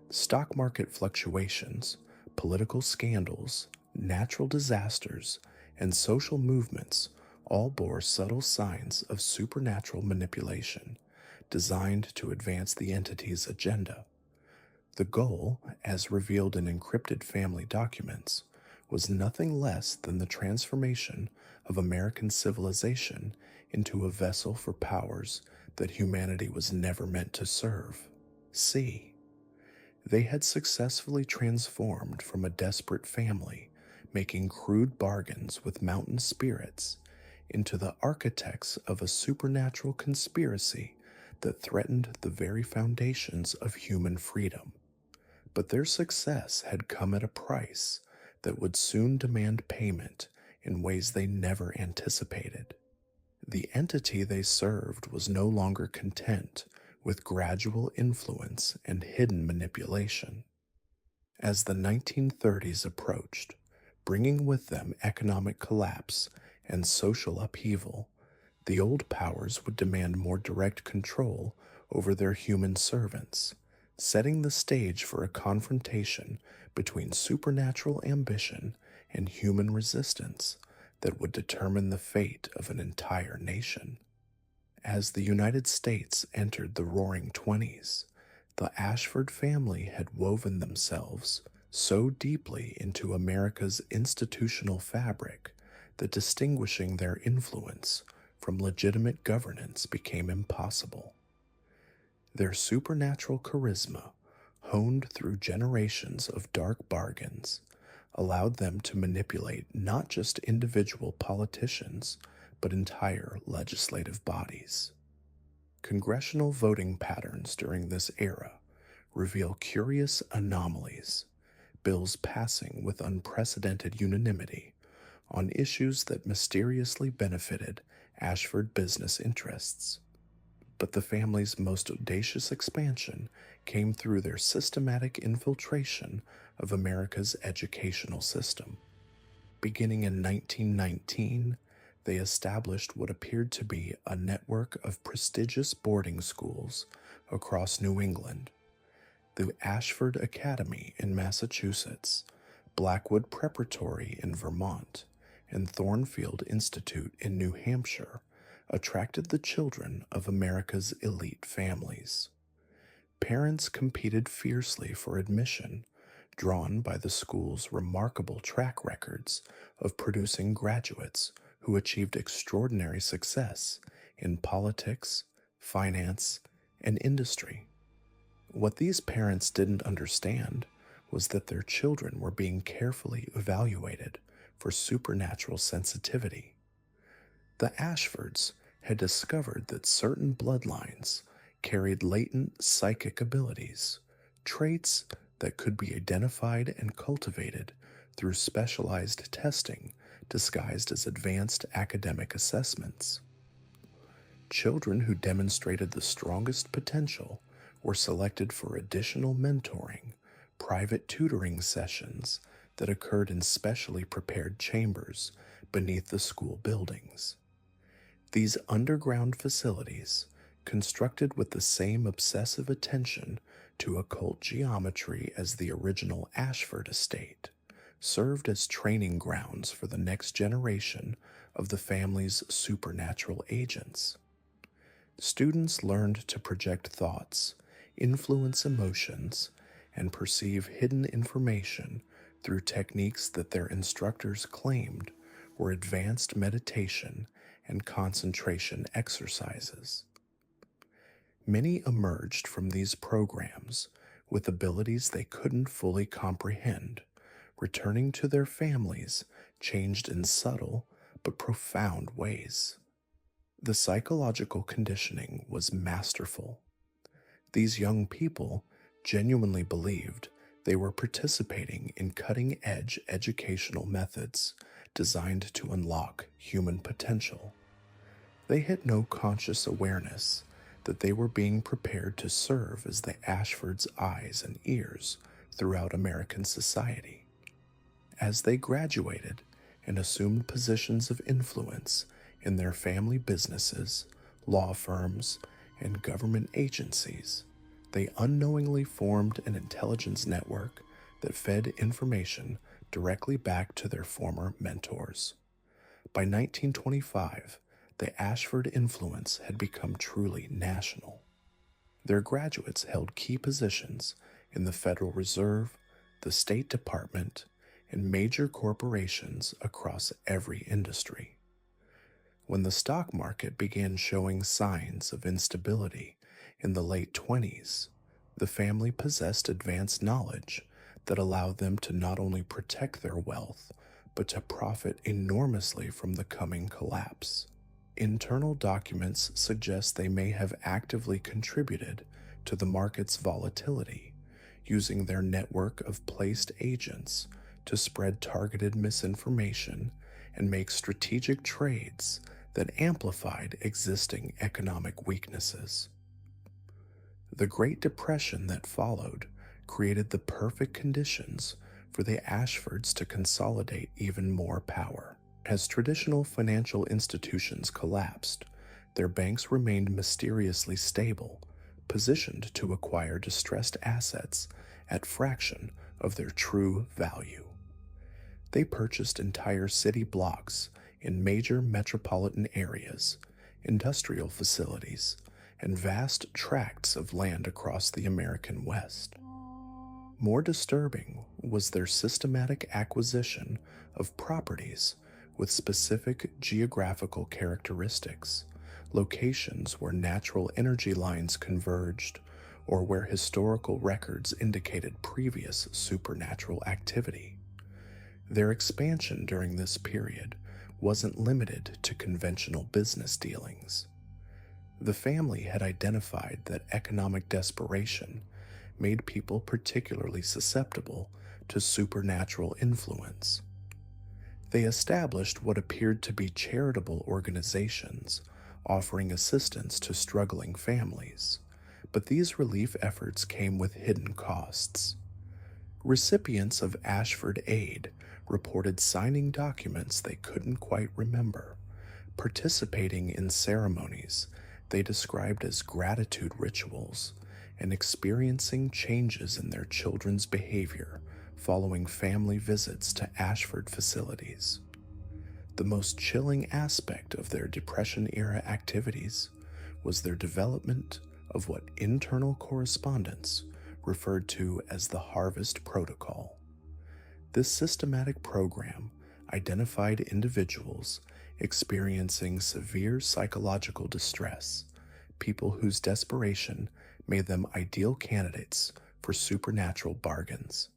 Stock market fluctuations, political scandals, natural disasters, and social movements all bore subtle signs of supernatural manipulation designed to advance the entity's agenda. The goal, as revealed in encrypted family documents, was nothing less than the transformation of American civilization into a vessel for powers that humanity was never meant to serve. See, they had successfully transformed from a desperate family making crude bargains with mountain spirits into the architects of a supernatural conspiracy that threatened the very foundations of human freedom. But their success had come at a price that would soon demand payment in ways they never anticipated. The entity they served was no longer content with gradual influence and hidden manipulation. As the 1930s approached, bringing with them economic collapse and social upheaval, the old powers would demand more direct control over their human servants, setting the stage for a confrontation between supernatural ambition and human resistance that would determine the fate of an entire nation. As the United States entered the Roaring Twenties, the Ashford family had woven themselves so deeply into America's institutional fabric that distinguishing their influence from legitimate governance became impossible. Their supernatural charisma, honed through generations of dark bargains, allowed them to manipulate not just individual politicians, but entire legislative bodies. Congressional voting patterns during this era reveal curious anomalies, bills passing with unprecedented unanimity on issues that mysteriously benefited Ashford business interests. But the family's most audacious expansion came through their systematic infiltration of America's educational system. Beginning in 1919, they established what appeared to be a network of prestigious boarding schools across New England. the Ashford Academy in Massachusetts, Blackwood Preparatory in Vermont, and Thornfield Institute in New Hampshire attracted the children of America's elite families. Parents competed fiercely for admission, drawn by the school's remarkable track records of producing graduates who achieved extraordinary success in politics, finance, and industry. What these parents didn't understand was that their children were being carefully evaluated for supernatural sensitivity. The Ashfords had discovered that certain bloodlines carried latent psychic abilities, traits that could be identified and cultivated through specialized testing disguised as advanced academic assessments. Children who demonstrated the strongest potential were selected for additional mentoring, private tutoring sessions that occurred in specially prepared chambers beneath the school buildings. These underground facilities, constructed with the same obsessive attention to occult geometry as the original Ashford estate, served as training grounds for the next generation of the family's supernatural agents. Students learned to project thoughts, influence emotions, and perceive hidden information through techniques that their instructors claimed were advanced meditation and concentration exercises. Many emerged from these programs with abilities they couldn't fully comprehend, returning to their families changed in subtle but profound ways. The psychological conditioning was masterful. These young people genuinely believed they were participating in cutting-edge educational methods designed to unlock human potential. They had no conscious awareness that they were being prepared to serve as the Ashfords' eyes and ears throughout American society. As they graduated and assumed positions of influence in their family businesses, law firms, and government agencies, they unknowingly formed an intelligence network that fed information directly back to their former mentors. By 1925, the Ashford influence had become truly national. Their graduates held key positions in the Federal Reserve, the State Department, and major corporations across every industry. When the stock market began showing signs of instability in the late 20s, the family possessed advanced knowledge that allowed them to not only protect their wealth, but to profit enormously from the coming collapse. Internal documents suggest they may have actively contributed to the market's volatility, using their network of placed agents to spread targeted misinformation and make strategic trades that amplified existing economic weaknesses. The Great Depression that followed created the perfect conditions for the Ashfords to consolidate even more power. As traditional financial institutions collapsed, their banks remained mysteriously stable, positioned to acquire distressed assets at fraction of their true value. They purchased entire city blocks in major metropolitan areas, industrial facilities, and vast tracts of land across the American West. More disturbing was their systematic acquisition of properties with specific geographical characteristics, locations where natural energy lines converged or where historical records indicated previous supernatural activity. Their expansion during this period wasn't limited to conventional business dealings. The family had identified that economic desperation made people particularly susceptible to supernatural influence. They established what appeared to be charitable organizations offering assistance to struggling families, but these relief efforts came with hidden costs. Recipients of Ashford aid reported signing documents they couldn't quite remember, participating in ceremonies they described as gratitude rituals, and experiencing changes in their children's behavior following family visits to Ashford facilities. The most chilling aspect of their Depression-era activities was their development of what internal correspondence referred to as the Harvest Protocol. This systematic program identified individuals experiencing severe psychological distress, people whose desperation made them ideal candidates for supernatural bargains.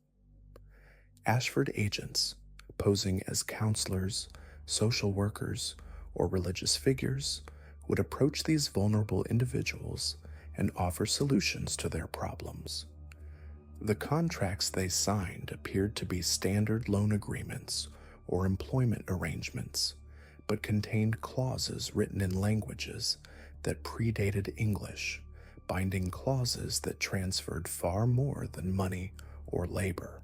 Ashford agents, posing as counselors, social workers, or religious figures, would approach these vulnerable individuals and offer solutions to their problems. The contracts they signed appeared to be standard loan agreements or employment arrangements, but contained clauses written in languages that predated English, binding clauses that transferred far more than money or labor.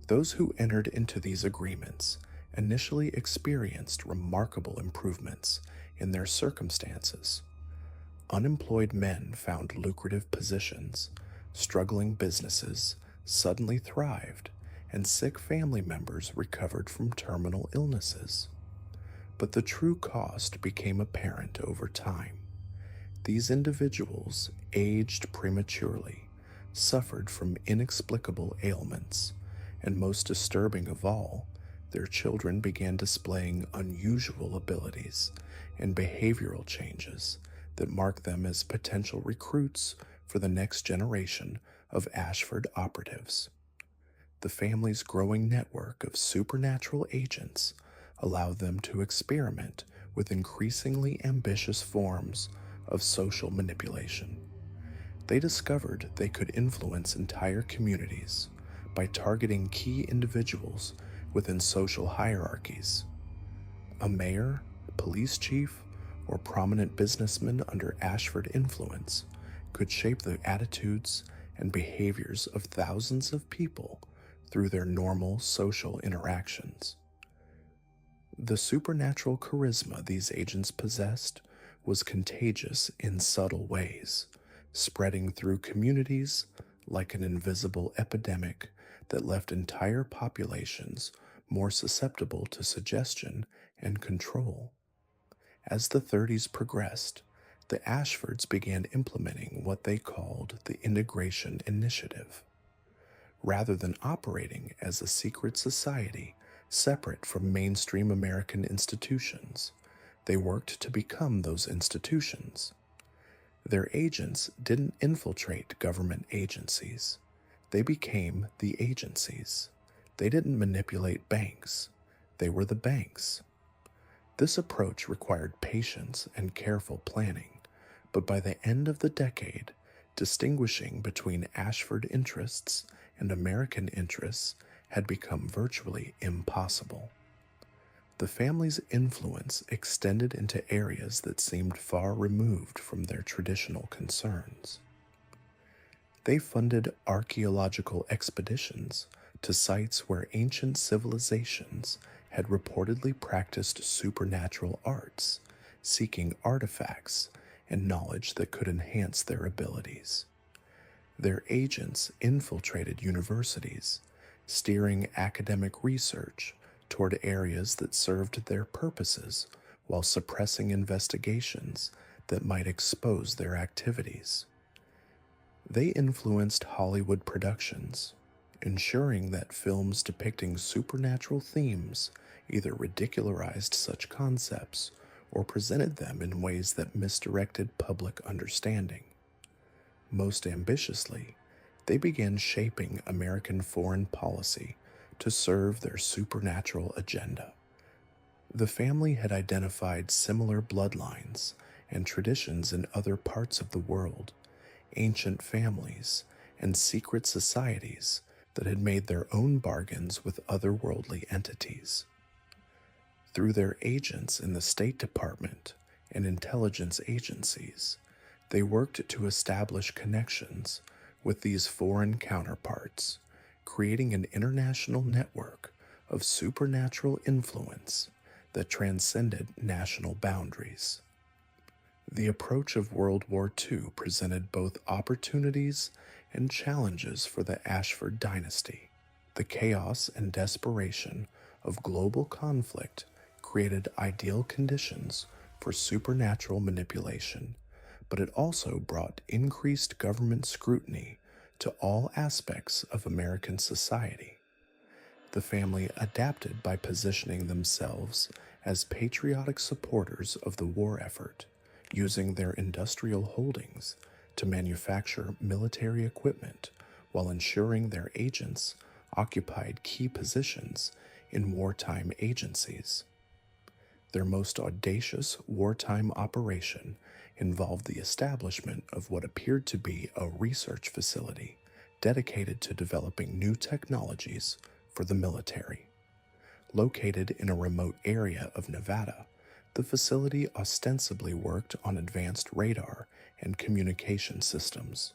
Those who entered into these agreements initially experienced remarkable improvements in their circumstances. Unemployed men found lucrative positions, struggling businesses suddenly thrived, and sick family members recovered from terminal illnesses. But the true cost became apparent over time. These individuals aged prematurely, suffered from inexplicable ailments, and most disturbing of all, their children began displaying unusual abilities and behavioral changes that marked them as potential recruits for the next generation of Ashford operatives. The family's growing network of supernatural agents allowed them to experiment with increasingly ambitious forms of social manipulation. They discovered they could influence entire communities by targeting key individuals within social hierarchies. A mayor, police chief, or prominent businessman under Ashford influence could shape the attitudes and behaviors of thousands of people through their normal social interactions. The supernatural charisma these agents possessed was contagious in subtle ways, spreading through communities like an invisible epidemic that left entire populations more susceptible to suggestion and control. As the 30s progressed, the Ashfords began implementing what they called the Integration Initiative. Rather than operating as a secret society separate from mainstream American institutions, they worked to become those institutions. Their agents didn't infiltrate government agencies. They became the agencies. They didn't manipulate banks. They were the banks. This approach required patience and careful planning, but by the end of the decade, distinguishing between Ashford interests and American interests had become virtually impossible. The family's influence extended into areas that seemed far removed from their traditional concerns. They funded archaeological expeditions to sites where ancient civilizations had reportedly practiced supernatural arts, seeking artifacts and knowledge that could enhance their abilities. Their agents infiltrated universities, steering academic research toward areas that served their purposes while suppressing investigations that might expose their activities. They influenced Hollywood productions, ensuring that films depicting supernatural themes either ridicularized such concepts or presented them in ways that misdirected public understanding. Most ambitiously, they began shaping American foreign policy to serve their supernatural agenda. The family had identified similar bloodlines and traditions in other parts of the world, ancient families, and secret societies that had made their own bargains with otherworldly entities. Through their agents in the State Department and intelligence agencies, they worked to establish connections with these foreign counterparts, creating an international network of supernatural influence that transcended national boundaries. The approach of World War II presented both opportunities and challenges for the Ashford dynasty. The chaos and desperation of global conflict created ideal conditions for supernatural manipulation, but it also brought increased government scrutiny to all aspects of American society. The family adapted by positioning themselves as patriotic supporters of the war effort, using their industrial holdings to manufacture military equipment while ensuring their agents occupied key positions in wartime agencies. Their most audacious wartime operation involved the establishment of what appeared to be a research facility dedicated to developing new technologies for the military. Located in a remote area of Nevada, the facility ostensibly worked on advanced radar and communication systems.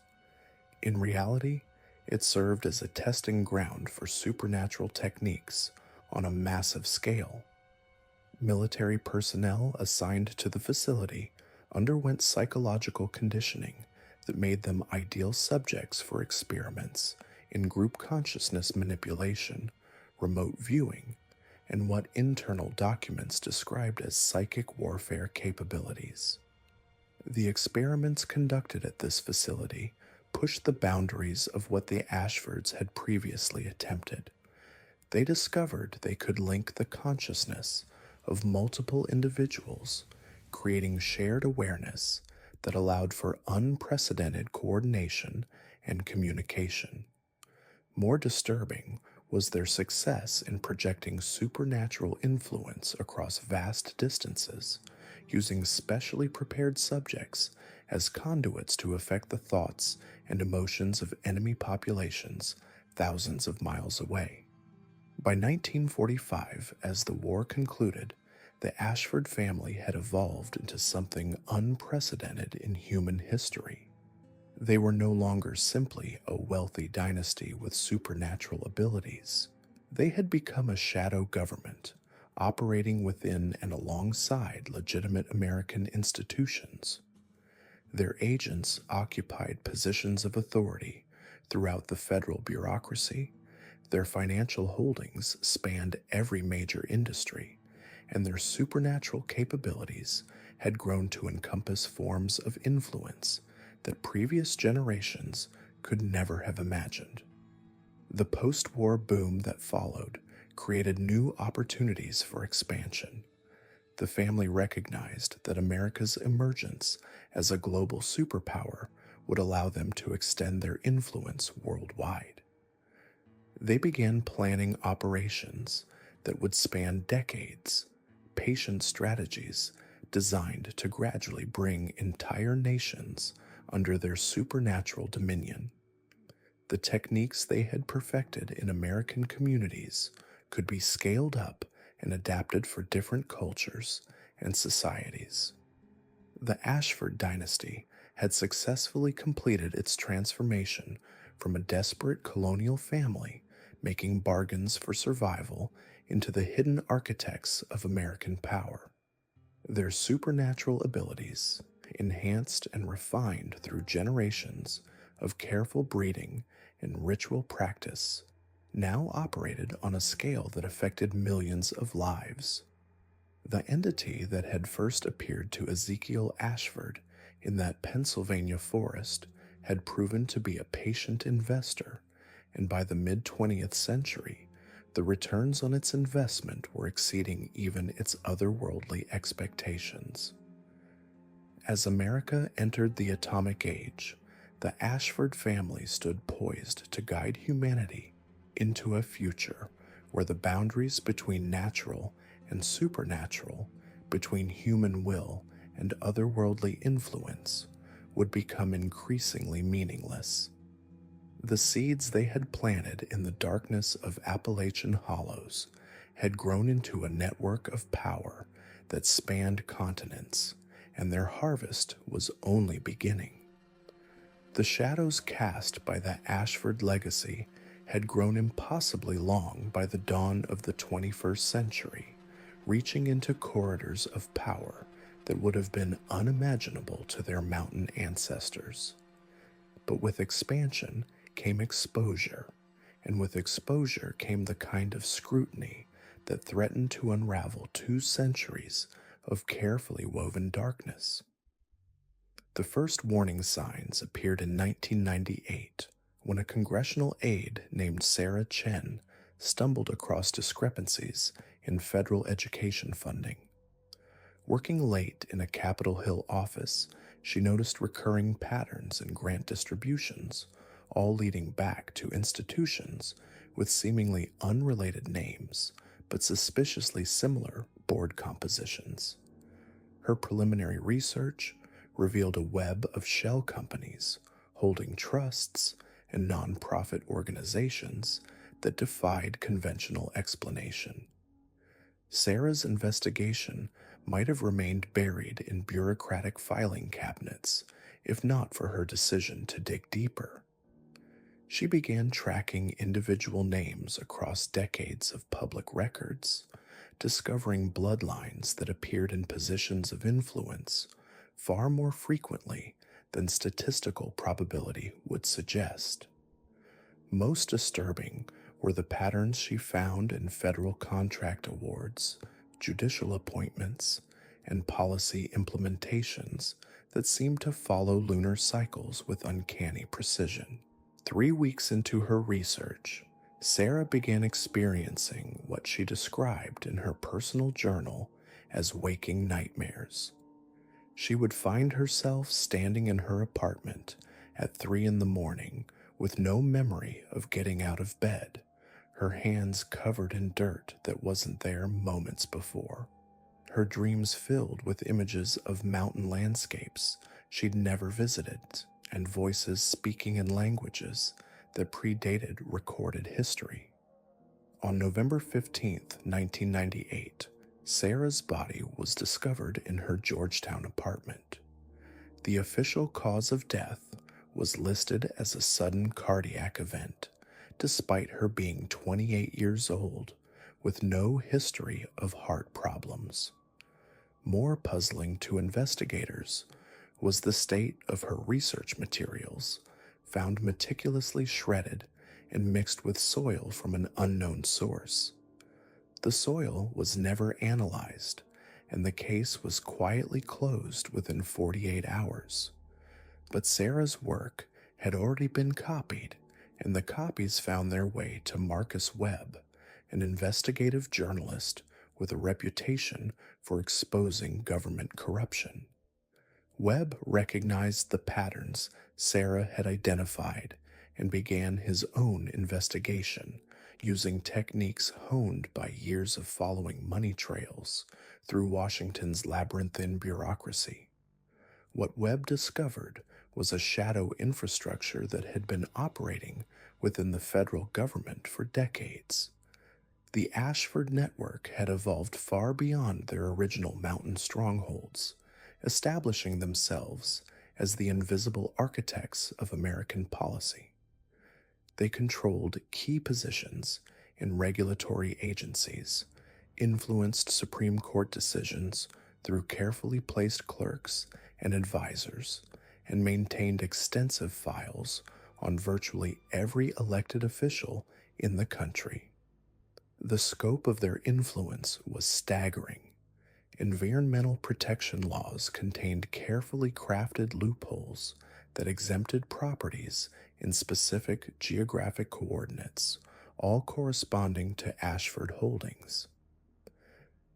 In reality, it served as a testing ground for supernatural techniques on a massive scale. Military personnel assigned to the facility underwent psychological conditioning that made them ideal subjects for experiments in group consciousness manipulation, remote viewing, and what internal documents described as psychic warfare capabilities. The experiments conducted at this facility pushed the boundaries of what the Ashfords had previously attempted. They discovered they could link the consciousness of multiple individuals, creating shared awareness that allowed for unprecedented coordination and communication. More disturbing was their success in projecting supernatural influence across vast distances, using specially prepared subjects as conduits to affect the thoughts and emotions of enemy populations thousands of miles away. By 1945, as the war concluded, the Ashford family had evolved into something unprecedented in human history. They were no longer simply a wealthy dynasty with supernatural abilities. They had become a shadow government, operating within and alongside legitimate American institutions. Their agents occupied positions of authority throughout the federal bureaucracy. Their financial holdings spanned every major industry, and their supernatural capabilities had grown to encompass forms of influence that previous generations could never have imagined. The post-war boom that followed created new opportunities for expansion. The family recognized that America's emergence as a global superpower would allow them to extend their influence worldwide. They began planning operations that would span decades, patient strategies designed to gradually bring entire nations under their supernatural dominion. The techniques they had perfected in American communities could be scaled up and adapted for different cultures and societies. The Ashford dynasty had successfully completed its transformation from a desperate colonial family making bargains for survival into the hidden architects of American power. Their supernatural abilities, enhanced and refined through generations of careful breeding and ritual practice, now operated on a scale that affected millions of lives. The entity that had first appeared to Ezekiel Ashford in that Pennsylvania forest had proven to be a patient investor, and by the mid-20th century, the returns on its investment were exceeding even its otherworldly expectations. As America entered the atomic age, the Ashford family stood poised to guide humanity into a future where the boundaries between natural and supernatural, between human will and otherworldly influence, would become increasingly meaningless. The seeds they had planted in the darkness of Appalachian hollows had grown into a network of power that spanned continents, and their harvest was only beginning. The shadows cast by the Ashford legacy had grown impossibly long by the dawn of the 21st century, reaching into corridors of power that would have been unimaginable to their mountain ancestors. But with expansion came exposure, and with exposure came the kind of scrutiny that threatened to unravel 2 centuries of carefully woven darkness. The first warning signs appeared in 1998 when a congressional aide named Sarah Chen stumbled across discrepancies in federal education funding. Working late in a Capitol Hill office, she noticed recurring patterns in grant distributions, all leading back to institutions with seemingly unrelated names but suspiciously similar board compositions. Her preliminary research revealed a web of shell companies holding trusts and nonprofit organizations that defied conventional explanation. Sarah's investigation might have remained buried in bureaucratic filing cabinets if not for her decision to dig deeper. She began tracking individual names across decades of public records, discovering bloodlines that appeared in positions of influence far more frequently than statistical probability would suggest. Most disturbing were the patterns she found in federal contract awards, judicial appointments, and policy implementations that seemed to follow lunar cycles with uncanny precision. 3 weeks into her research, Sarah began experiencing what she described in her personal journal as waking nightmares. She would find herself standing in her apartment at 3 in the morning with no memory of getting out of bed, her hands covered in dirt that wasn't there moments before. Her dreams filled with images of mountain landscapes she'd never visited and voices speaking in languages that predated recorded history. On November 15th, 1998, Sarah's body was discovered in her Georgetown apartment. The official cause of death was listed as a sudden cardiac event, despite her being 28 years old with no history of heart problems. More puzzling to investigators was the state of her research materials, found meticulously shredded and mixed with soil from an unknown source. The soil was never analyzed, and the case was quietly closed within 48 hours. But Sarah's work had already been copied, and the copies found their way to Marcus Webb, an investigative journalist with a reputation for exposing government corruption. Webb recognized the patterns Sarah had identified and began his own investigation using techniques honed by years of following money trails through Washington's labyrinthine bureaucracy. What Webb discovered was a shadow infrastructure that had been operating within the federal government for decades. The Ashford network had evolved far beyond their original mountain strongholds, establishing themselves as the invisible architects of American policy. They controlled key positions in regulatory agencies, influenced Supreme Court decisions through carefully placed clerks and advisors, and maintained extensive files on virtually every elected official in the country. The scope of their influence was staggering. Environmental protection laws contained carefully crafted loopholes that exempted properties in specific geographic coordinates, all corresponding to Ashford holdings.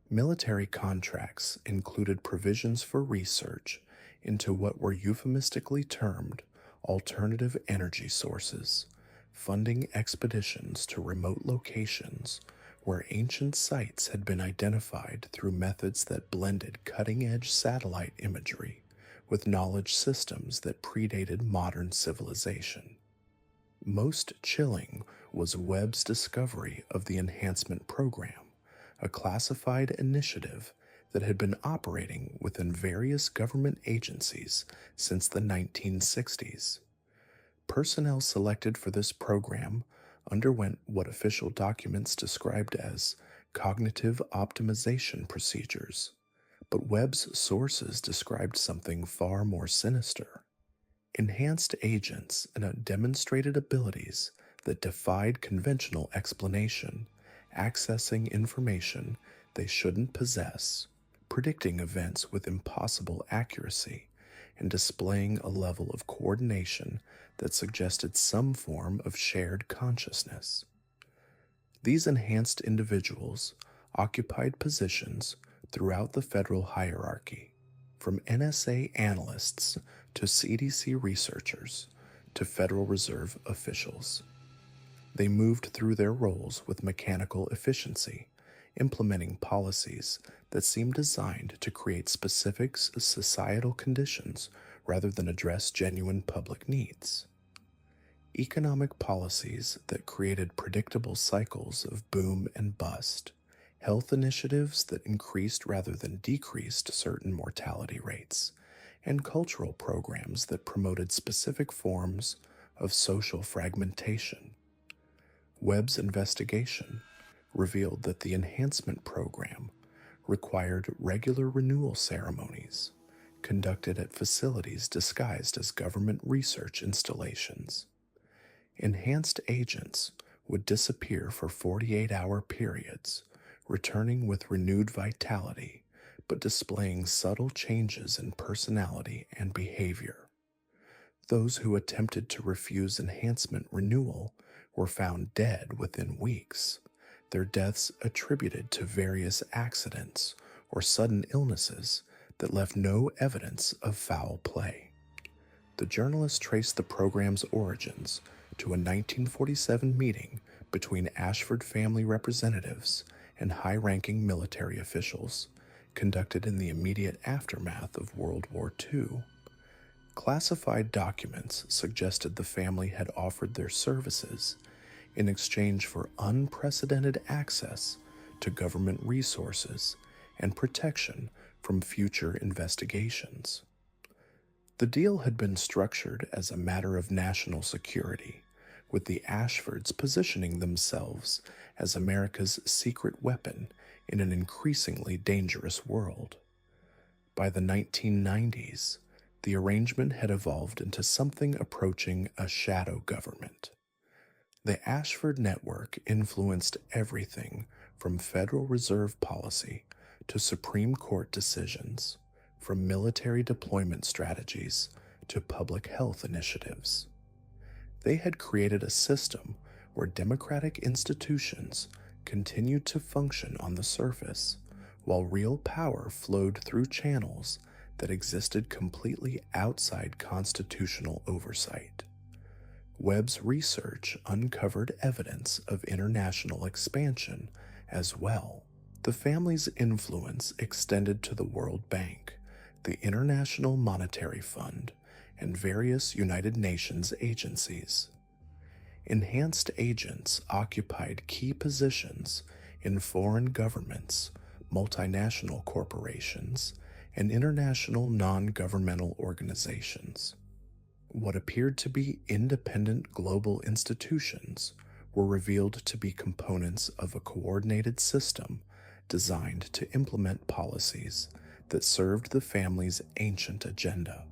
Military contracts included provisions for research into what were euphemistically termed alternative energy sources, funding expeditions to remote locations where ancient sites had been identified through methods that blended cutting-edge satellite imagery with knowledge systems that predated modern civilization. Most chilling was Webb's discovery of the Enhancement Program, a classified initiative that had been operating within various government agencies since the 1960s. Personnel selected for this program underwent what official documents described as cognitive optimization procedures, But Webb's sources described something far more sinister: enhanced agents and demonstrated abilities that defied conventional explanation, accessing information they shouldn't possess, predicting events with impossible accuracy, and displaying a level of coordination that suggested some form of shared consciousness. These enhanced individuals occupied positions throughout the federal hierarchy, from NSA analysts to CDC researchers to Federal Reserve officials. They moved through their roles with mechanical efficiency, implementing policies that seemed designed to create specific societal conditions rather than address genuine public needs. Economic policies that created predictable cycles of boom and bust, health initiatives that increased rather than decreased certain mortality rates, and cultural programs that promoted specific forms of social fragmentation. Webb's investigation revealed that the enhancement program required regular renewal ceremonies conducted at facilities disguised as government research installations. Enhanced agents would disappear for 48-hour periods, returning with renewed vitality, but displaying subtle changes in personality and behavior. Those who attempted to refuse enhancement renewal were found dead within weeks, their deaths attributed to various accidents or sudden illnesses that left no evidence of foul play. The journalist traced the program's origins to a 1947 meeting between Ashford family representatives and high-ranking military officials, conducted in the immediate aftermath of World War II. Classified documents suggested the family had offered their services in exchange for unprecedented access to government resources and protection from future investigations. The deal had been structured as a matter of national security, with the Ashfords positioning themselves as America's secret weapon in an increasingly dangerous world. By the 1990s, the arrangement had evolved into something approaching a shadow government. The Ashford network influenced everything from Federal Reserve policy to Supreme Court decisions, from military deployment strategies to public health initiatives. They had created a system where democratic institutions continued to function on the surface, while real power flowed through channels that existed completely outside constitutional oversight. Webb's research uncovered evidence of international expansion as well. The family's influence extended to the World Bank, the International Monetary Fund, and various United Nations agencies. Enhanced agents occupied key positions in foreign governments, multinational corporations, and international non-governmental organizations. What appeared to be independent global institutions were revealed to be components of a coordinated system designed to implement policies that served the family's ancient agenda.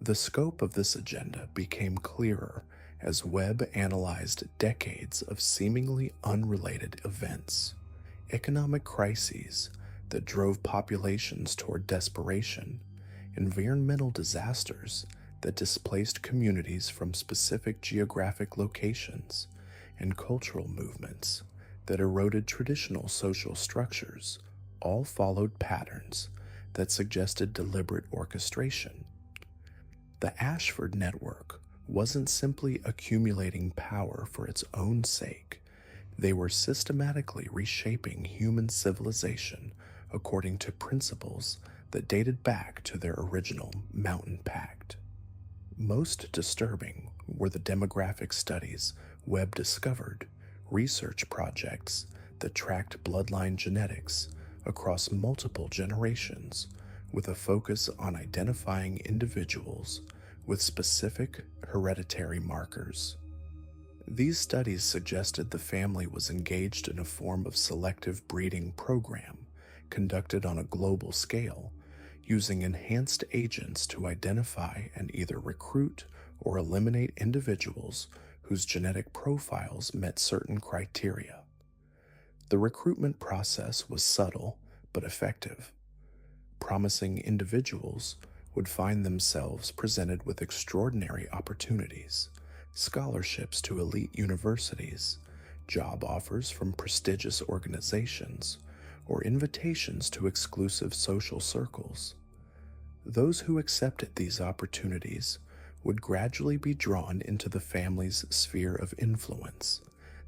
The scope of this agenda became clearer as Webb analyzed decades of seemingly unrelated events, economic crises that drove populations toward desperation, environmental disasters that displaced communities from specific geographic locations, and cultural movements that eroded traditional social structures, all followed patterns that suggested deliberate orchestration. The Ashford network wasn't simply accumulating power for its own sake. They were systematically reshaping human civilization according to principles that dated back to their original Mountain Pact. Most disturbing were the demographic studies Webb discovered, research projects that tracked bloodline genetics across multiple generations with a focus on identifying individuals with specific hereditary markers. These studies suggested the family was engaged in a form of selective breeding program conducted on a global scale, using enhanced agents to identify and either recruit or eliminate individuals whose genetic profiles met certain criteria. The recruitment process was subtle but effective. Promising individuals would find themselves presented with extraordinary opportunities, scholarships to elite universities, job offers from prestigious organizations, or invitations to exclusive social circles. Those who accepted these opportunities would gradually be drawn into the family's sphere of influence,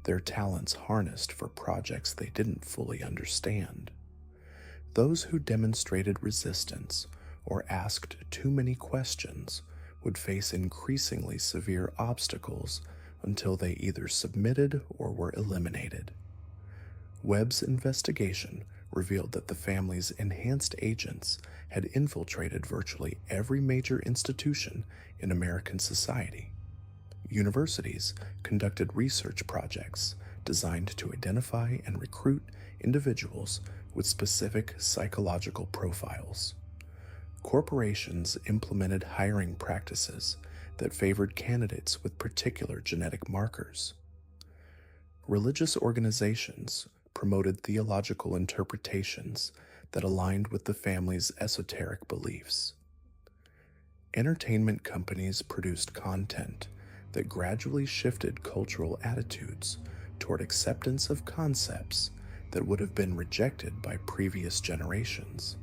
their talents harnessed for projects they didn't fully understand. Those who demonstrated resistance or asked too many questions would face increasingly severe obstacles until they either submitted or were eliminated. Webb's investigation revealed that the family's enhanced agents had infiltrated virtually every major institution in American society. Universities conducted research projects designed to identify and recruit individuals with specific psychological profiles. Corporations implemented hiring practices that favored candidates with particular genetic markers. Religious organizations promoted theological interpretations that aligned with the family's esoteric beliefs. Entertainment companies produced content that gradually shifted cultural attitudes toward acceptance of concepts that would have been rejected by previous generations.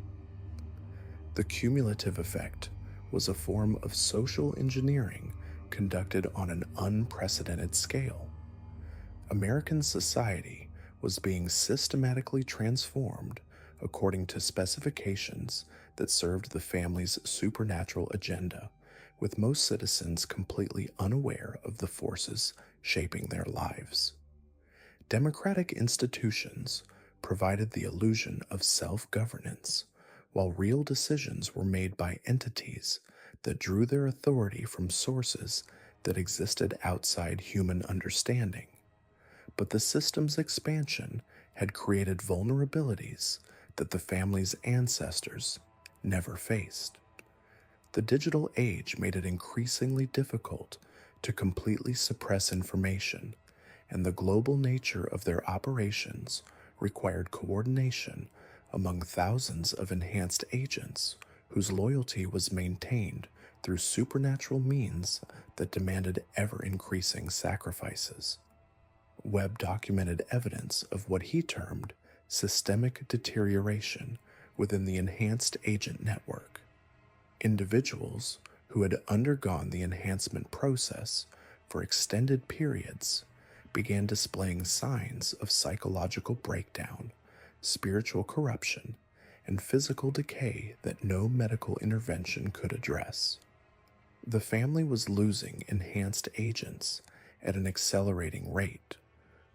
The cumulative effect was a form of social engineering conducted on an unprecedented scale. American society was being systematically transformed according to specifications that served the family's supernatural agenda, with most citizens completely unaware of the forces shaping their lives. Democratic institutions provided the illusion of self-governance, while real decisions were made by entities that drew their authority from sources that existed outside human understanding. But the system's expansion had created vulnerabilities that the family's ancestors never faced. The digital age made it increasingly difficult to completely suppress information, and the global nature of their operations required coordination among thousands of enhanced agents whose loyalty was maintained through supernatural means that demanded ever-increasing sacrifices. Webb documented evidence of what he termed systemic deterioration within the enhanced agent network. Individuals who had undergone the enhancement process for extended periods began displaying signs of psychological breakdown, spiritual corruption, and physical decay that no medical intervention could address. The family was losing enhanced agents at an accelerating rate,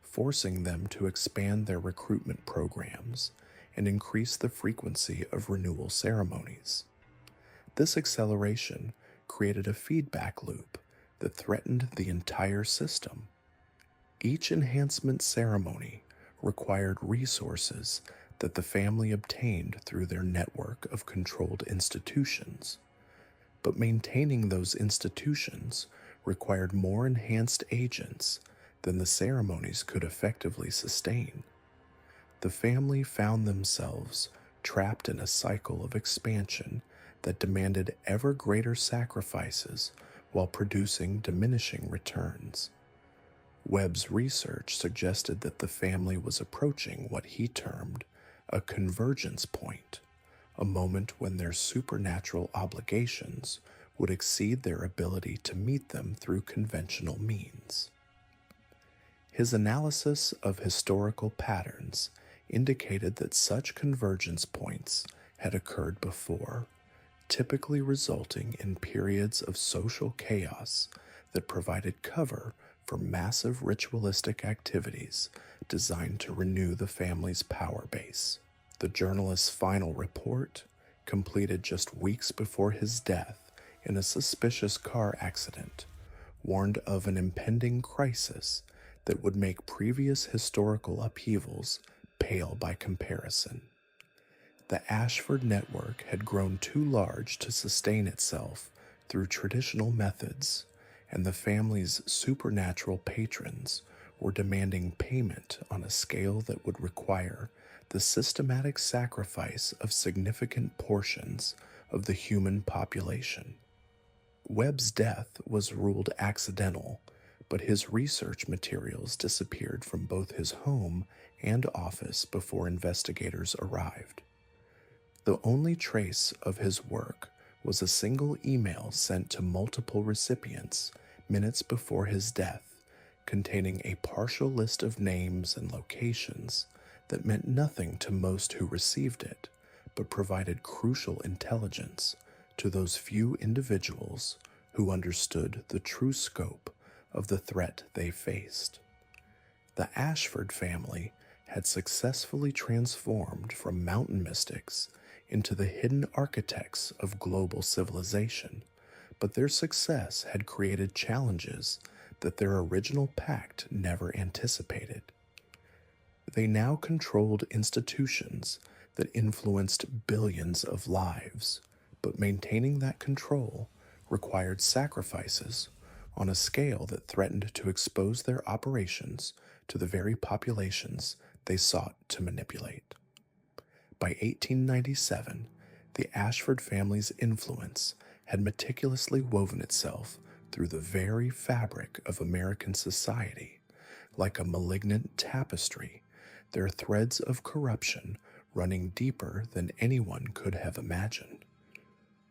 forcing them to expand their recruitment programs and increase the frequency of renewal ceremonies. This acceleration created a feedback loop that threatened the entire system. Each enhancement ceremony required resources that the family obtained through their network of controlled institutions, but maintaining those institutions required more enhanced agents than the ceremonies could effectively sustain. The family found themselves trapped in a cycle of expansion that demanded ever greater sacrifices while producing diminishing returns. Webb's research suggested that the family was approaching what he termed a convergence point, a moment when their supernatural obligations would exceed their ability to meet them through conventional means. His analysis of historical patterns indicated that such convergence points had occurred before, typically resulting in periods of social chaos that provided cover for massive ritualistic activities designed to renew the family's power base. The journalist's final report, completed just weeks before his death in a suspicious car accident, warned of an impending crisis that would make previous historical upheavals pale by comparison. The Ashford network had grown too large to sustain itself through traditional methods, and the family's supernatural patrons were demanding payment on a scale that would require the systematic sacrifice of significant portions of the human population. Webb's death was ruled accidental, but his research materials disappeared from both his home and office before investigators arrived. The only trace of his work was a single email sent to multiple recipients minutes before his death, containing a partial list of names and locations that meant nothing to most who received it, but provided crucial intelligence to those few individuals who understood the true scope of the threat they faced. The Ashford family had successfully transformed from mountain mystics into the hidden architects of global civilization, but their success had created challenges that their original pact never anticipated. They now controlled institutions that influenced billions of lives, but maintaining that control required sacrifices on a scale that threatened to expose their operations to the very populations they sought to manipulate. By 1897, the Ashford family's influence had meticulously woven itself through the very fabric of American society. Like a malignant tapestry, their threads of corruption running deeper than anyone could have imagined.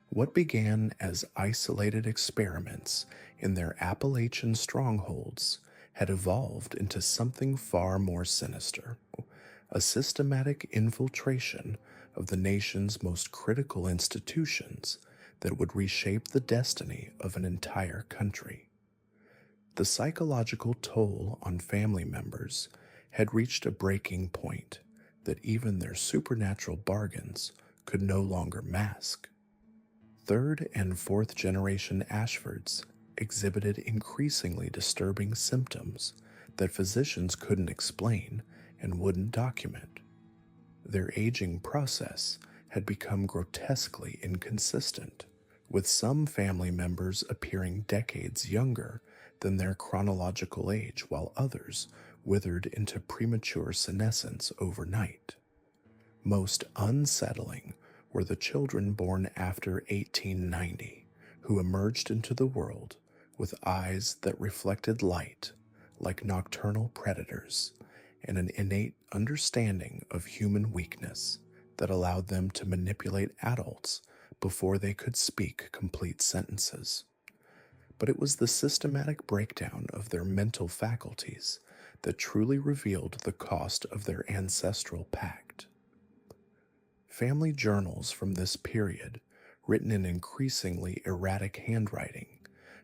What began as isolated experiments in their Appalachian strongholds had evolved into something far more sinister, a systematic infiltration of the nation's most critical institutions that would reshape the destiny of an entire country. The psychological toll on family members had reached a breaking point that even their supernatural bargains could no longer mask. Third and fourth generation Ashfords exhibited increasingly disturbing symptoms that physicians couldn't explain and wouldn't document. Their aging process had become grotesquely inconsistent, with some family members appearing decades younger than their chronological age, while others withered into premature senescence overnight. Most unsettling were the children born after 1890, who emerged into the world with eyes that reflected light like nocturnal predators and an innate understanding of human weakness that allowed them to manipulate adults before they could speak complete sentences. But it was the systematic breakdown of their mental faculties that truly revealed the cost of their ancestral pact. Family journals from this period, written in increasingly erratic handwriting,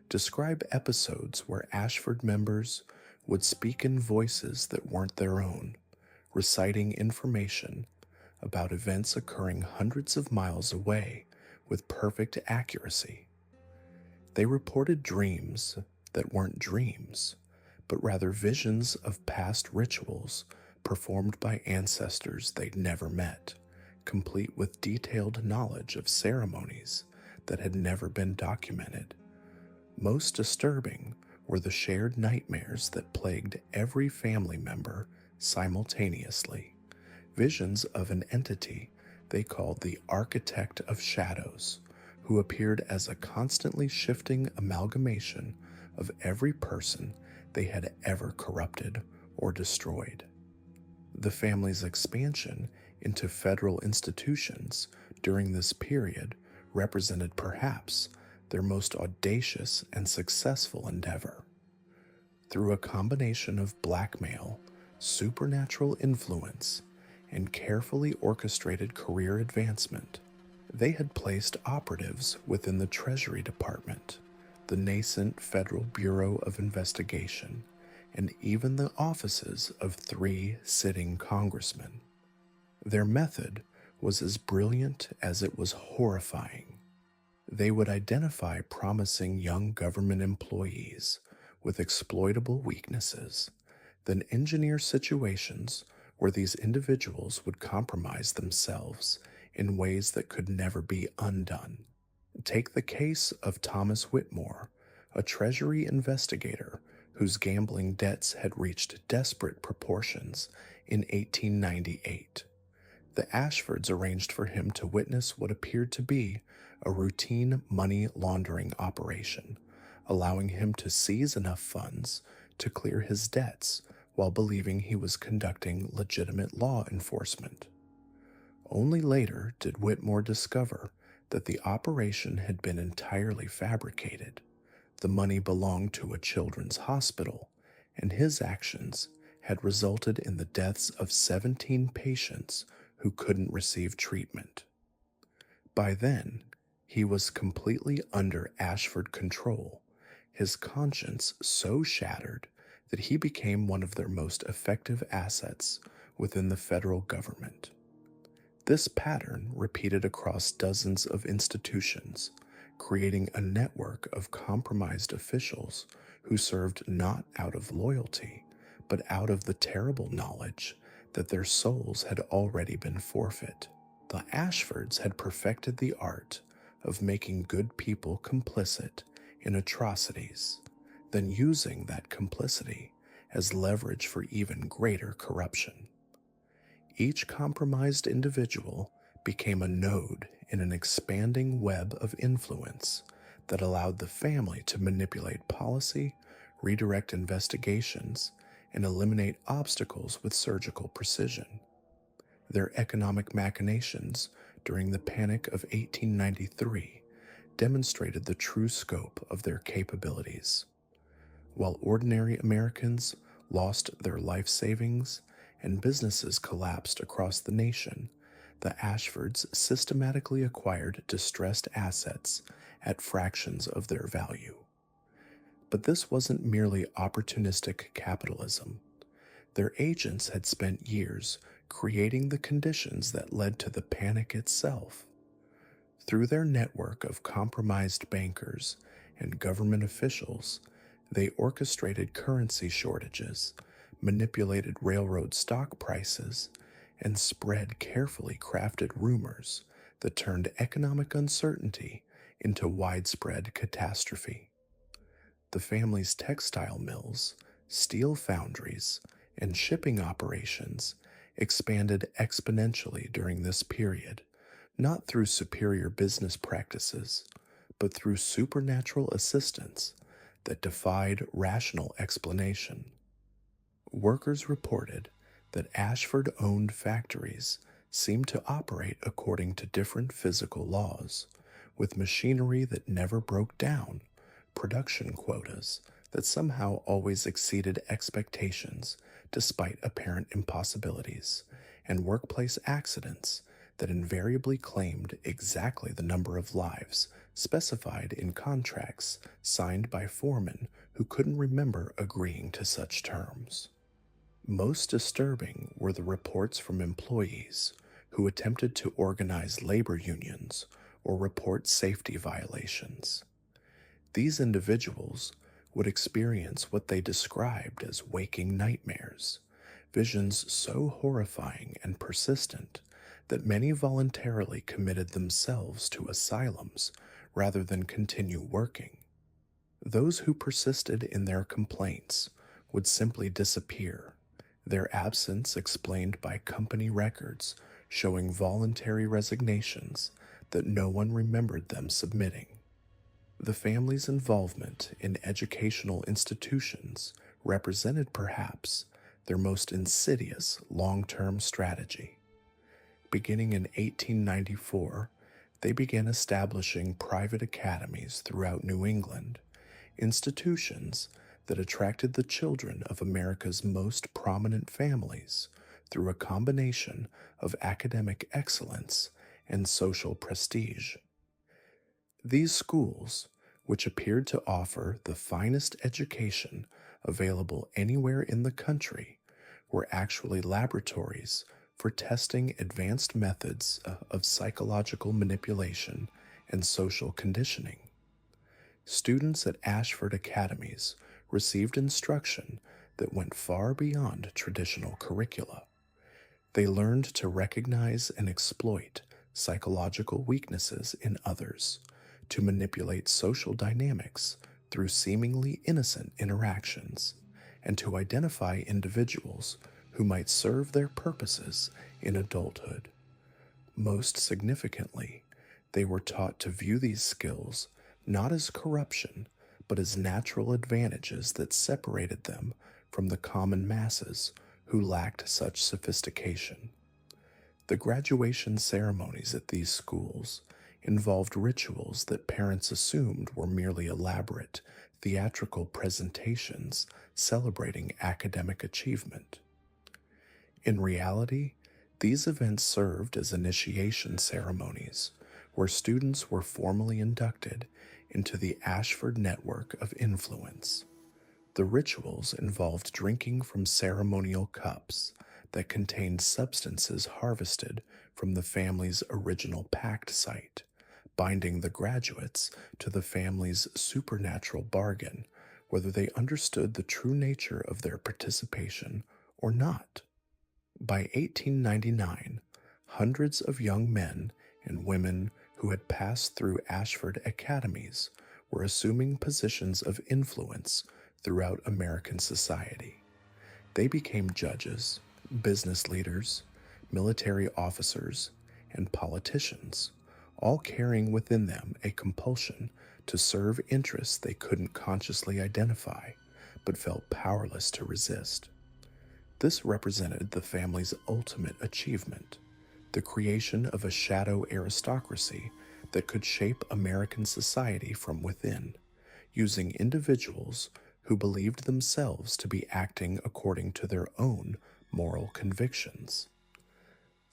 describe episodes where Ashford members would speak in voices that weren't their own, reciting information about events occurring hundreds of miles away with perfect accuracy. They reported dreams that weren't dreams, but rather visions of past rituals performed by ancestors they'd never met, complete with detailed knowledge of ceremonies that had never been documented. Most disturbing were the shared nightmares that plagued every family member simultaneously, visions of an entity they called the Architect of Shadows, who appeared as a constantly shifting amalgamation of every person they had ever corrupted or destroyed. The family's expansion into federal institutions during this period represented perhaps their most audacious and successful endeavor. Through a combination of blackmail, supernatural influence, and carefully orchestrated career advancement, they had placed operatives within the Treasury Department, the nascent Federal Bureau of Investigation, and even the offices of 3 sitting congressmen. Their method was as brilliant as it was horrifying. They would identify promising young government employees with exploitable weaknesses, then engineer situations where these individuals would compromise themselves in ways that could never be undone. Take the case of Thomas Whitmore, a Treasury investigator whose gambling debts had reached desperate proportions in 1898. The Ashfords arranged for him to witness what appeared to be a routine money laundering operation, allowing him to seize enough funds to clear his debts while believing he was conducting legitimate law enforcement. Only later did Whitmore discover that the operation had been entirely fabricated. The money belonged to a children's hospital, and his actions had resulted in the deaths of 17 patients who couldn't receive treatment. By then, he was completely under Ashford control, his conscience so shattered that he became one of their most effective assets within the federal government. This pattern repeated across dozens of institutions, creating a network of compromised officials who served not out of loyalty, but out of the terrible knowledge that their souls had already been forfeit. The Ashfords had perfected the art of making good people complicit in atrocities, then using that complicity as leverage for even greater corruption. Each compromised individual became a node in an expanding web of influence that allowed the family to manipulate policy, redirect investigations, and eliminate obstacles with surgical precision. Their economic machinations during the Panic of 1893 demonstrated the true scope of their capabilities. While ordinary Americans lost their life savings and businesses collapsed across the nation, the Ashfords systematically acquired distressed assets at fractions of their value. But this wasn't merely opportunistic capitalism. Their agents had spent years creating the conditions that led to the panic itself. Through their network of compromised bankers and government officials, they orchestrated currency shortages, manipulated railroad stock prices, and spread carefully crafted rumors that turned economic uncertainty into widespread catastrophe. The family's textile mills, steel foundries, and shipping operations expanded exponentially during this period, not through superior business practices, but through supernatural assistance that defied rational explanation. Workers reported that Ashford-owned factories seemed to operate according to different physical laws, with machinery that never broke down, production quotas that somehow always exceeded expectations despite apparent impossibilities, and workplace accidents that invariably claimed exactly the number of lives specified in contracts signed by foremen who couldn't remember agreeing to such terms. Most disturbing were the reports from employees who attempted to organize labor unions or report safety violations. These individuals would experience what they described as waking nightmares, visions so horrifying and persistent that many voluntarily committed themselves to asylums rather than continue working. Those who persisted in their complaints would simply disappear, their absence explained by company records showing voluntary resignations that no one remembered them submitting. The family's involvement in educational institutions represented perhaps their most insidious long-term strategy. Beginning in 1894, they began establishing private academies throughout New England, institutions that attracted the children of America's most prominent families through a combination of academic excellence and social prestige. These schools, which appeared to offer the finest education available anywhere in the country, were actually laboratories for testing advanced methods of psychological manipulation and social conditioning. Students at Ashford academies received instruction that went far beyond traditional curricula. They learned to recognize and exploit psychological weaknesses in others, to manipulate social dynamics through seemingly innocent interactions, and to identify individuals who might serve their purposes in adulthood. Most significantly, they were taught to view these skills not as corruption, but as natural advantages that separated them from the common masses who lacked such sophistication. The graduation ceremonies at these schools involved rituals that parents assumed were merely elaborate, theatrical presentations celebrating academic achievement. In reality, these events served as initiation ceremonies where students were formally inducted into the Ashford network of influence. The rituals involved drinking from ceremonial cups that contained substances harvested from the family's original pact site, binding the graduates to the family's supernatural bargain, whether they understood the true nature of their participation or not. By 1899, hundreds of young men and women who had passed through Ashford academies were assuming positions of influence throughout American society. They became judges, business leaders, military officers, and politicians, all carrying within them a compulsion to serve interests they couldn't consciously identify, but felt powerless to resist. This represented the family's ultimate achievement, the creation of a shadow aristocracy that could shape American society from within, using individuals who believed themselves to be acting according to their own moral convictions.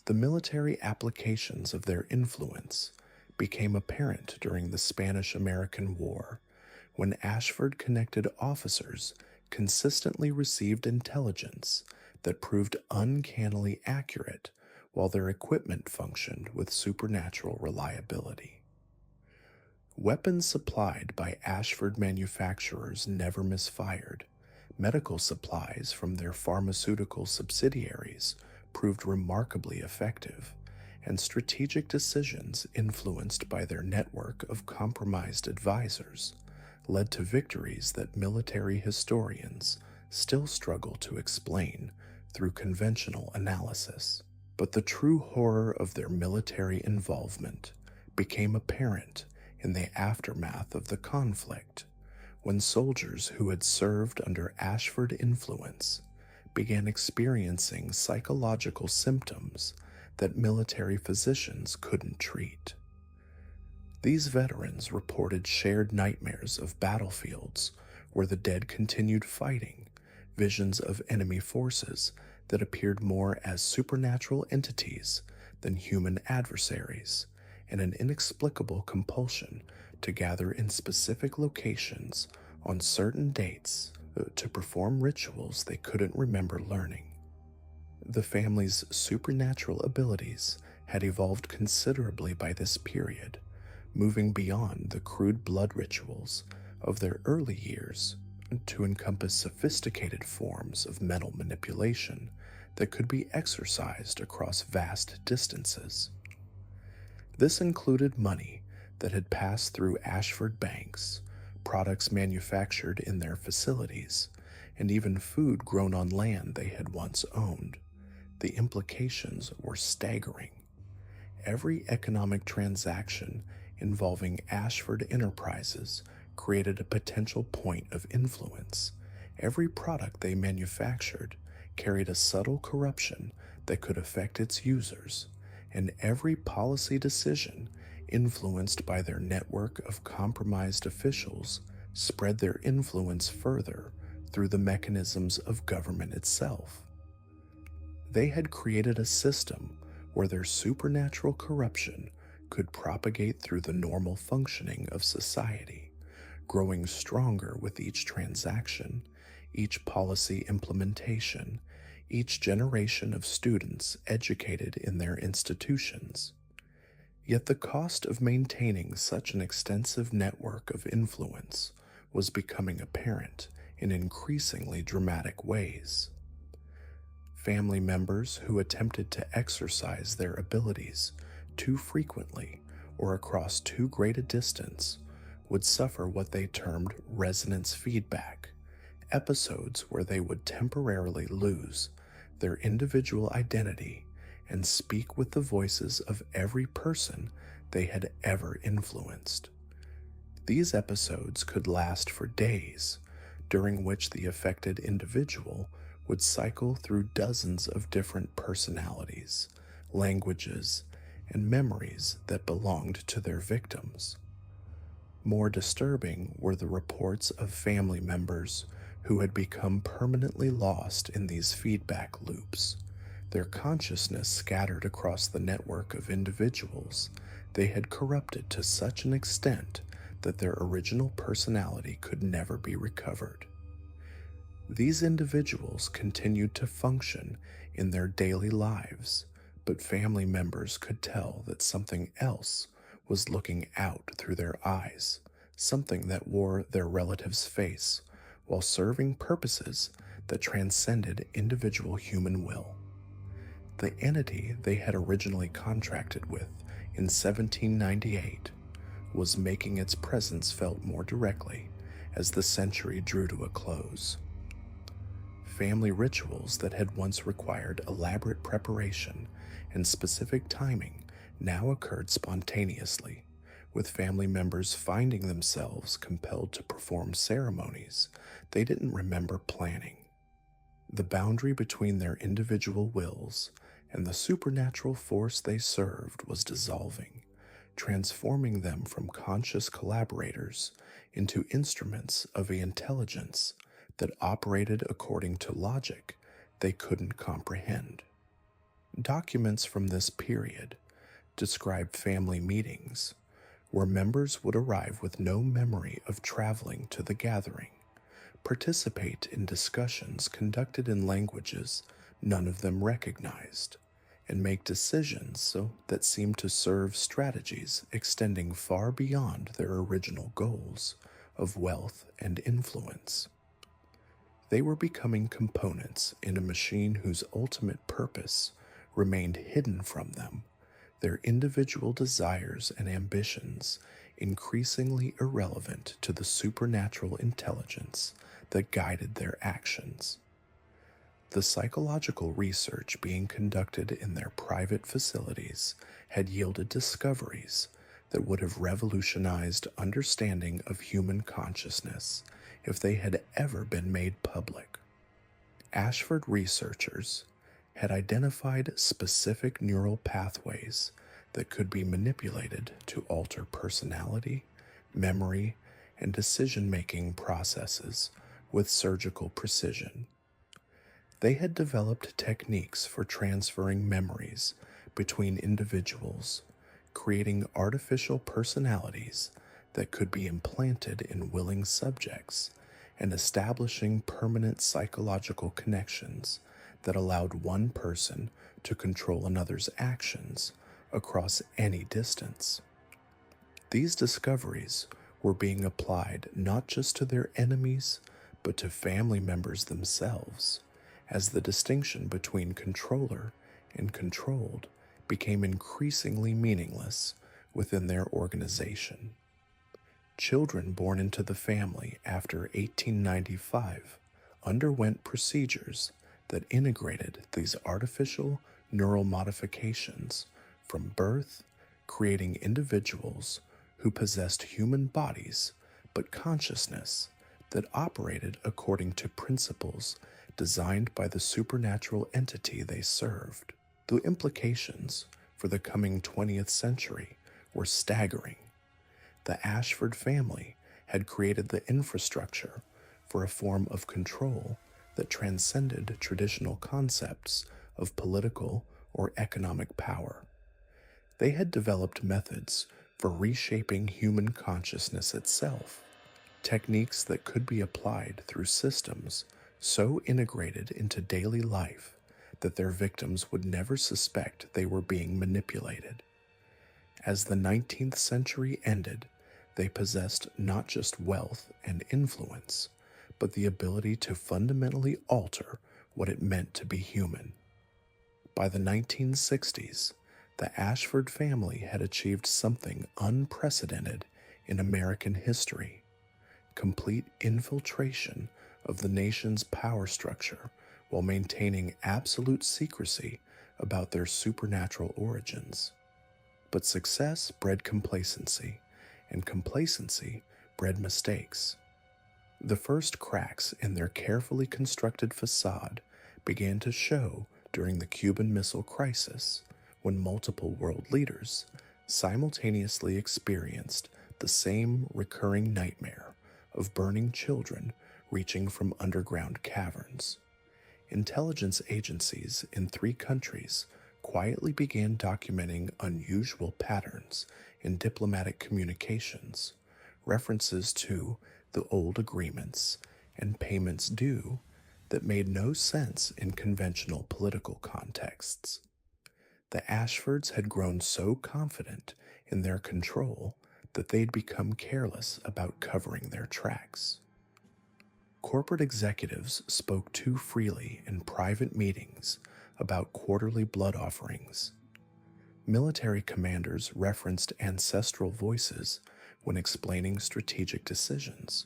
The military applications of their influence became apparent during the Spanish-American War, when Ashford connected officers consistently received intelligence that proved uncannily accurate while their equipment functioned with supernatural reliability. Weapons supplied by Ashford manufacturers never misfired. Medical supplies from their pharmaceutical subsidiaries proved remarkably effective, and strategic decisions influenced by their network of compromised advisors led to victories that military historians still struggle to explain through conventional analysis. But the true horror of their military involvement became apparent in the aftermath of the conflict, when soldiers who had served under Ashford influence began experiencing psychological symptoms that military physicians couldn't treat. These veterans reported shared nightmares of battlefields where the dead continued fighting, visions of enemy forces that appeared more as supernatural entities than human adversaries, and an inexplicable compulsion to gather in specific locations on certain dates to perform rituals they couldn't remember learning. The family's supernatural abilities had evolved considerably by this period, moving beyond the crude blood rituals of their early years to encompass sophisticated forms of mental manipulation that could be exercised across vast distances. This included money that had passed through Ashford banks, products manufactured in their facilities, and even food grown on land they had once owned. The implications were staggering. Every economic transaction involving Ashford enterprises created a potential point of influence. Every product they manufactured carried a subtle corruption that could affect its users, and every policy decision influenced by their network of compromised officials spread their influence further through the mechanisms of government itself. They had created a system where their supernatural corruption could propagate through the normal functioning of society, growing stronger with each transaction, each policy implementation, each generation of students educated in their institutions. Yet the cost of maintaining such an extensive network of influence was becoming apparent in increasingly dramatic ways. Family members who attempted to exercise their abilities too frequently or across too great a distance would suffer what they termed resonance feedback, episodes where they would temporarily lose their individual identity and speak with the voices of every person they had ever influenced. These episodes could last for days, during which the affected individual would cycle through dozens of different personalities, languages, and memories that belonged to their victims. More disturbing were the reports of family members who had become permanently lost in these feedback loops, their consciousness scattered across the network of individuals they had corrupted to such an extent that their original personality could never be recovered. These individuals continued to function in their daily lives, but family members could tell that something else was looking out through their eyes, something that wore their relative's face, while serving purposes that transcended individual human will. The entity they had originally contracted with in 1798 was making its presence felt more directly as the century drew to a close. Family rituals that had once required elaborate preparation and specific timing now occurred spontaneously, with family members finding themselves compelled to perform ceremonies they didn't remember planning. The boundary between their individual wills and the supernatural force they served was dissolving, transforming them from conscious collaborators into instruments of the intelligence that operated according to logic they couldn't comprehend. Documents from this period describe family meetings where members would arrive with no memory of traveling to the gathering, participate in discussions conducted in languages none of them recognized, and make decisions that seemed to serve strategies extending far beyond their original goals of wealth and influence. They were becoming components in a machine whose ultimate purpose remained hidden from them, their individual desires and ambitions increasingly irrelevant to the supernatural intelligence that guided their actions. The psychological research being conducted in their private facilities had yielded discoveries that would have revolutionized understanding of human consciousness if they had ever been made public. Ashford researchers had identified specific neural pathways that could be manipulated to alter personality, memory, and decision-making processes with surgical precision. They had developed techniques for transferring memories between individuals, creating artificial personalities that could be implanted in willing subjects, and establishing permanent psychological connections that allowed one person to control another's actions across any distance. These discoveries were being applied not just to their enemies, but to family members themselves, as the distinction between controller and controlled became increasingly meaningless within their organization. Children born into the family after 1895 underwent procedures that integrated these artificial neural modifications from birth, creating individuals who possessed human bodies but consciousness that operated according to principles designed by the supernatural entity they served. The implications for the coming 20th century were staggering. The Ashford family had created the infrastructure for a form of control that transcended traditional concepts of political or economic power. They had developed methods for reshaping human consciousness itself, techniques that could be applied through systems so integrated into daily life that their victims would never suspect they were being manipulated. As the 19th century ended, they possessed not just wealth and influence, but the ability to fundamentally alter what it meant to be human. By the 1960s, The Ashford family had achieved something unprecedented in American history: complete infiltration of the nation's power structure while maintaining absolute secrecy about their supernatural origins. But success bred complacency, and complacency bred mistakes. The first cracks in their carefully constructed facade began to show during the Cuban Missile Crisis, when multiple world leaders simultaneously experienced the same recurring nightmare of burning children reaching from underground caverns. Intelligence agencies in 3 countries quietly began documenting unusual patterns in diplomatic communications, references to the old agreements and payments due that made no sense in conventional political contexts. The Ashfords had grown so confident in their control that they'd become careless about covering their tracks. Corporate executives spoke too freely in private meetings about quarterly blood offerings. Military commanders referenced ancestral voices when explaining strategic decisions.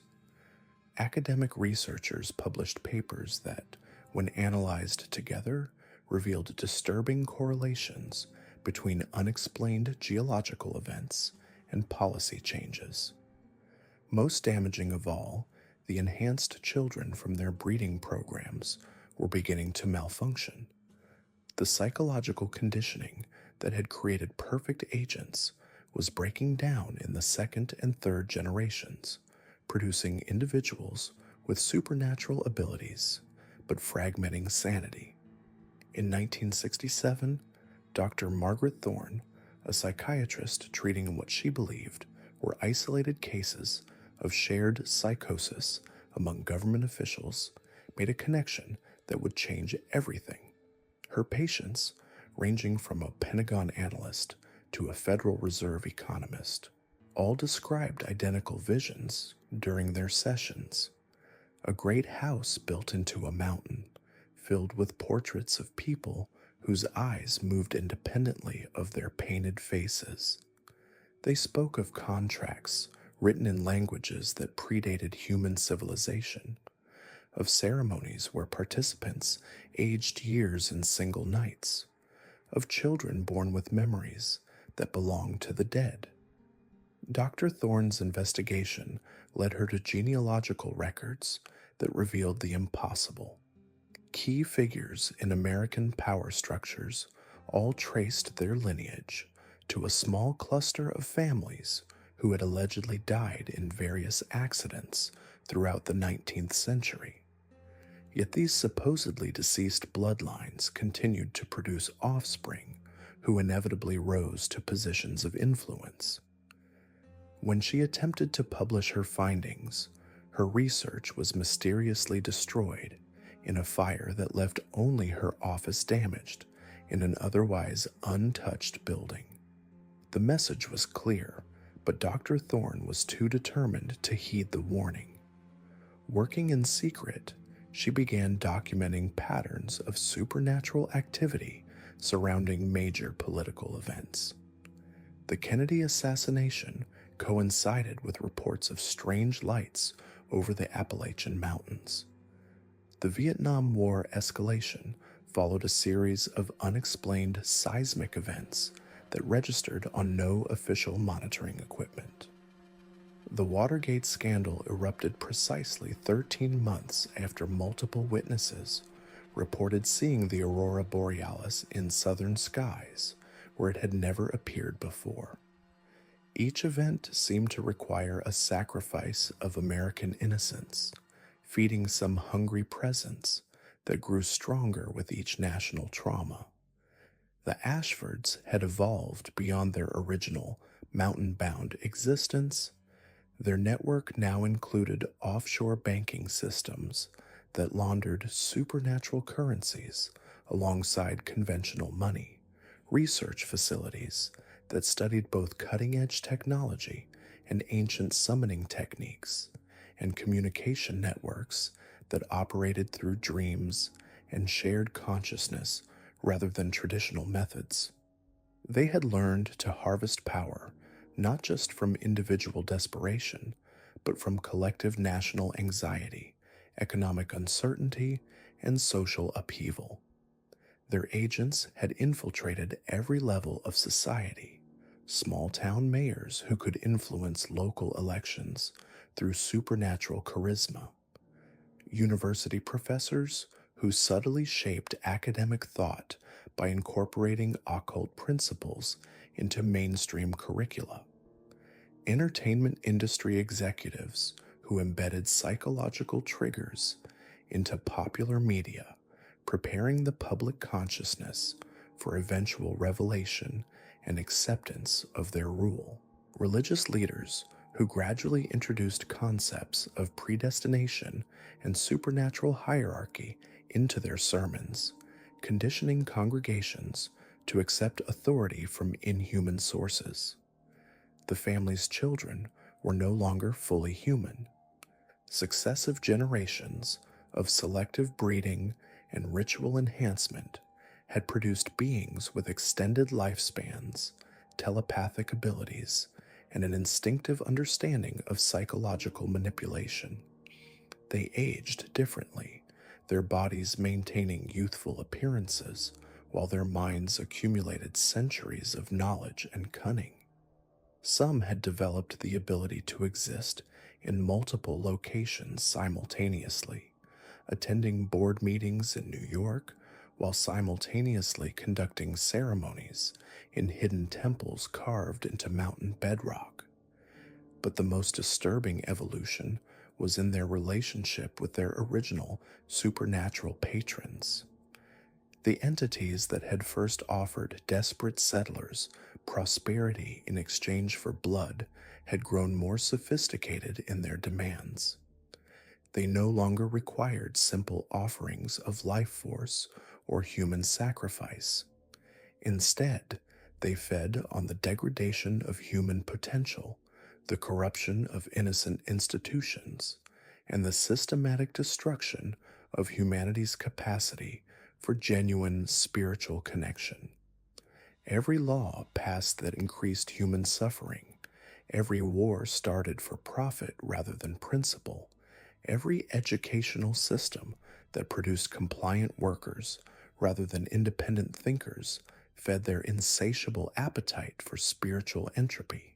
Academic researchers published papers that, when analyzed together, revealed disturbing correlations between unexplained geological events and policy changes. Most damaging of all, the enhanced children from their breeding programs were beginning to malfunction. The psychological conditioning that had created perfect agents was breaking down in the second and third generations, producing individuals with supernatural abilities, but fragmenting sanity. In 1967, Dr. Margaret Thorne, a psychiatrist treating what she believed were isolated cases of shared psychosis among government officials, made a connection that would change everything. Her patients, ranging from a Pentagon analyst to a Federal Reserve economist, all described identical visions during their sessions. A great house built into a mountain, filled with portraits of people whose eyes moved independently of their painted faces. They spoke of contracts written in languages that predated human civilization, of ceremonies where participants aged years in single nights, of children born with memories that belonged to the dead. Dr. Thorne's investigation led her to genealogical records that revealed the impossible. Key figures in American power structures all traced their lineage to a small cluster of families who had allegedly died in various accidents throughout the 19th century. Yet these supposedly deceased bloodlines continued to produce offspring who inevitably rose to positions of influence. When she attempted to publish her findings, her research was mysteriously destroyed in a fire that left only her office damaged in an otherwise untouched building. The message was clear, but Dr. Thorne was too determined to heed the warning. Working in secret, she began documenting patterns of supernatural activity surrounding major political events. The Kennedy assassination coincided with reports of strange lights over the Appalachian Mountains. The Vietnam War escalation followed a series of unexplained seismic events that registered on no official monitoring equipment. The Watergate scandal erupted precisely 13 months after multiple witnesses reported seeing the aurora borealis in southern skies where it had never appeared before. Each event seemed to require a sacrifice of American innocence, feeding some hungry presence that grew stronger with each national trauma. The Ashfords had evolved beyond their original mountain-bound existence. Their network now included offshore banking systems that laundered supernatural currencies alongside conventional money, research facilities that studied both cutting-edge technology and ancient summoning techniques, and communication networks that operated through dreams and shared consciousness rather than traditional methods. They had learned to harvest power not just from individual desperation, but from collective national anxiety, economic uncertainty, and social upheaval. Their agents had infiltrated every level of society. Small town mayors who could influence local elections through supernatural charisma, university professors who subtly shaped academic thought by incorporating occult principles into mainstream curricula, entertainment industry executives who embedded psychological triggers into popular media, preparing the public consciousness for eventual revelation and acceptance of their rule. Religious leaders who gradually introduced concepts of predestination and supernatural hierarchy into their sermons, conditioning congregations to accept authority from inhuman sources. The family's children were no longer fully human. Successive generations of selective breeding and ritual enhancement had produced beings with extended lifespans, telepathic abilities, and an instinctive understanding of psychological manipulation. They aged differently, their bodies maintaining youthful appearances, while their minds accumulated centuries of knowledge and cunning. Some had developed the ability to exist in multiple locations simultaneously, attending board meetings in New York while simultaneously conducting ceremonies in hidden temples carved into mountain bedrock. But the most disturbing evolution was in their relationship with their original supernatural patrons. The entities that had first offered desperate settlers prosperity in exchange for blood had grown more sophisticated in their demands. They no longer required simple offerings of life force or human sacrifice. Instead, they fed on the degradation of human potential, the corruption of innocent institutions, and the systematic destruction of humanity's capacity for genuine spiritual connection. Every law passed that increased human suffering, every war started for profit rather than principle, every educational system that produced compliant workers rather than independent thinkers fed their insatiable appetite for spiritual entropy.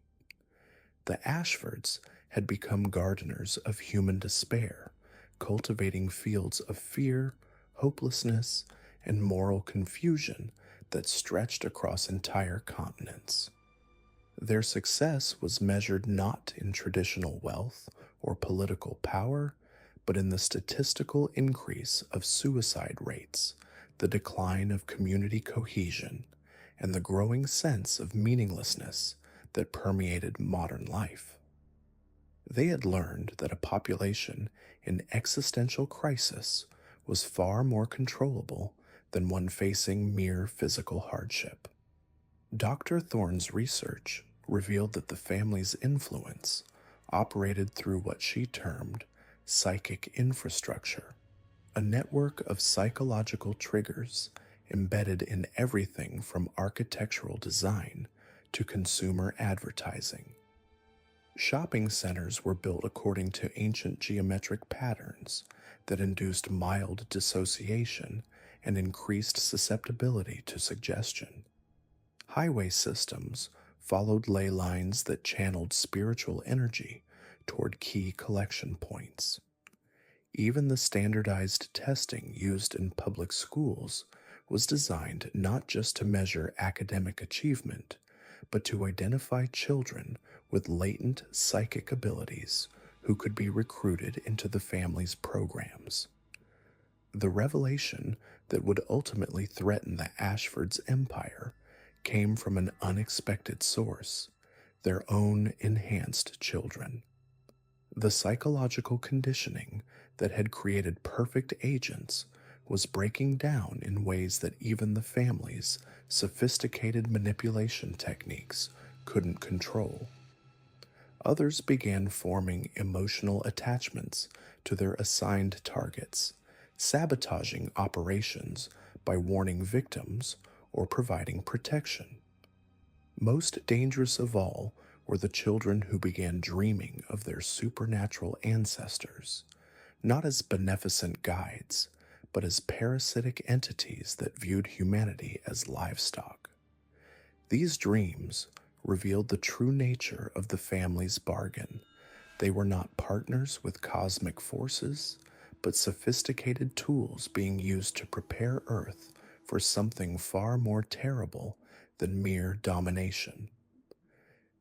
The Ashfords had become gardeners of human despair, cultivating fields of fear, hopelessness, and moral confusion that stretched across entire continents. Their success was measured not in traditional wealth or political power, but in the statistical increase of suicide rates, the decline of community cohesion, and the growing sense of meaninglessness that permeated modern life. They had learned that a population in existential crisis was far more controllable than one facing mere physical hardship. Dr. Thorne's research revealed that the family's influence operated through what she termed psychic infrastructure, a network of psychological triggers embedded in everything from architectural design to consumer advertising. Shopping centers were built according to ancient geometric patterns that induced mild dissociation and increased susceptibility to suggestion. Highway systems followed ley lines that channeled spiritual energy toward key collection points. Even the standardized testing used in public schools was designed not just to measure academic achievement, but to identify children with latent psychic abilities who could be recruited into the family's programs. The revelation that would ultimately threaten the Ashfords' empire came from an unexpected source, their own enhanced children. The psychological conditioning that had created perfect agents was breaking down in ways that even the family's sophisticated manipulation techniques couldn't control. Others began forming emotional attachments to their assigned targets, sabotaging operations by warning victims or providing protection. Most dangerous of all were the children who began dreaming of their supernatural ancestors, not as beneficent guides, but as parasitic entities that viewed humanity as livestock. These dreams revealed the true nature of the family's bargain. They were not partners with cosmic forces, but sophisticated tools being used to prepare Earth for something far more terrible than mere domination.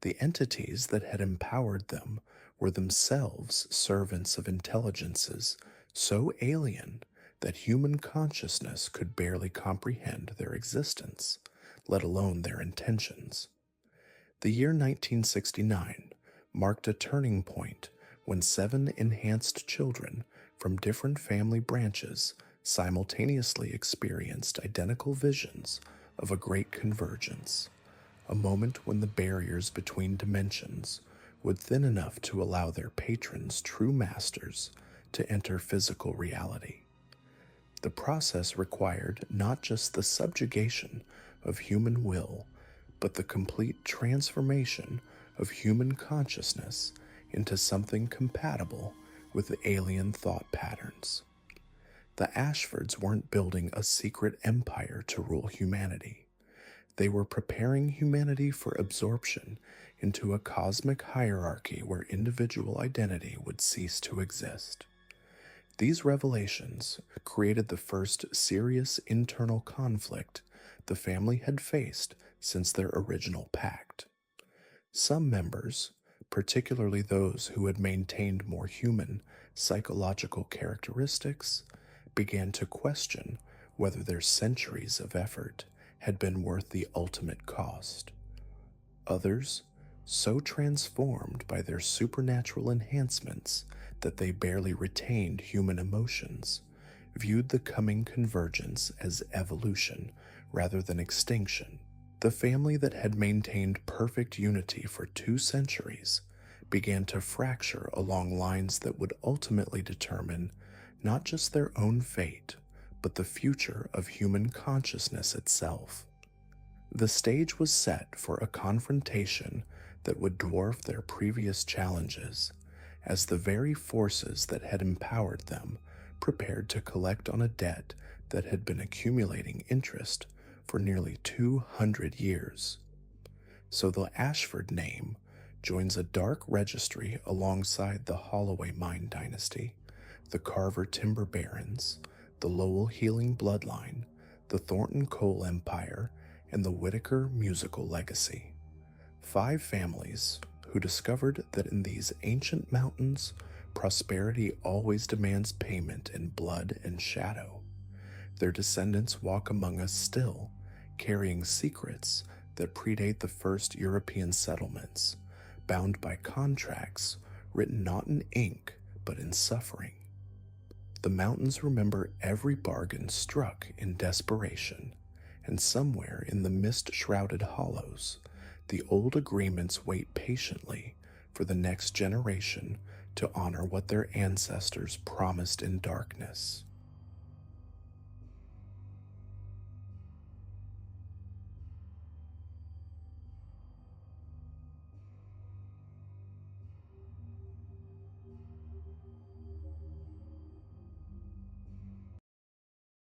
The entities that had empowered them were themselves servants of intelligences so alien that human consciousness could barely comprehend their existence, let alone their intentions. The year 1969 marked a turning point when 7 enhanced children from different family branches simultaneously experienced identical visions of a great convergence, a moment when the barriers between dimensions would thin enough to allow their patrons' true masters to enter physical reality. The process required not just the subjugation of human will, but the complete transformation of human consciousness into something compatible with alien thought patterns. The Ashfords weren't building a secret empire to rule humanity. They were preparing humanity for absorption into a cosmic hierarchy where individual identity would cease to exist. These revelations created the first serious internal conflict the family had faced since their original pact. Some members, particularly those who had maintained more human psychological characteristics, began to question whether their centuries of effort had been worth the ultimate cost. Others, so transformed by their supernatural enhancements that they barely retained human emotions, viewed the coming convergence as evolution rather than extinction. The family that had maintained perfect unity for 2 centuries began to fracture along lines that would ultimately determine not just their own fate, but the future of human consciousness itself. The stage was set for a confrontation that would dwarf their previous challenges, as the very forces that had empowered them prepared to collect on a debt that had been accumulating interest for nearly 200 years. So the Ashford name joins a dark registry alongside the Holloway Mine Dynasty, the Carver Timber Barons, the Lowell Healing Bloodline, the Thornton Coal Empire, and the Whitaker Musical Legacy. 5 families who discovered that in these ancient mountains, prosperity always demands payment in blood and shadow. Their descendants walk among us still, carrying secrets that predate the first European settlements, bound by contracts written not in ink but in suffering. The mountains remember every bargain struck in desperation, and somewhere in the mist-shrouded hollows, the old agreements wait patiently for the next generation to honor what their ancestors promised in darkness.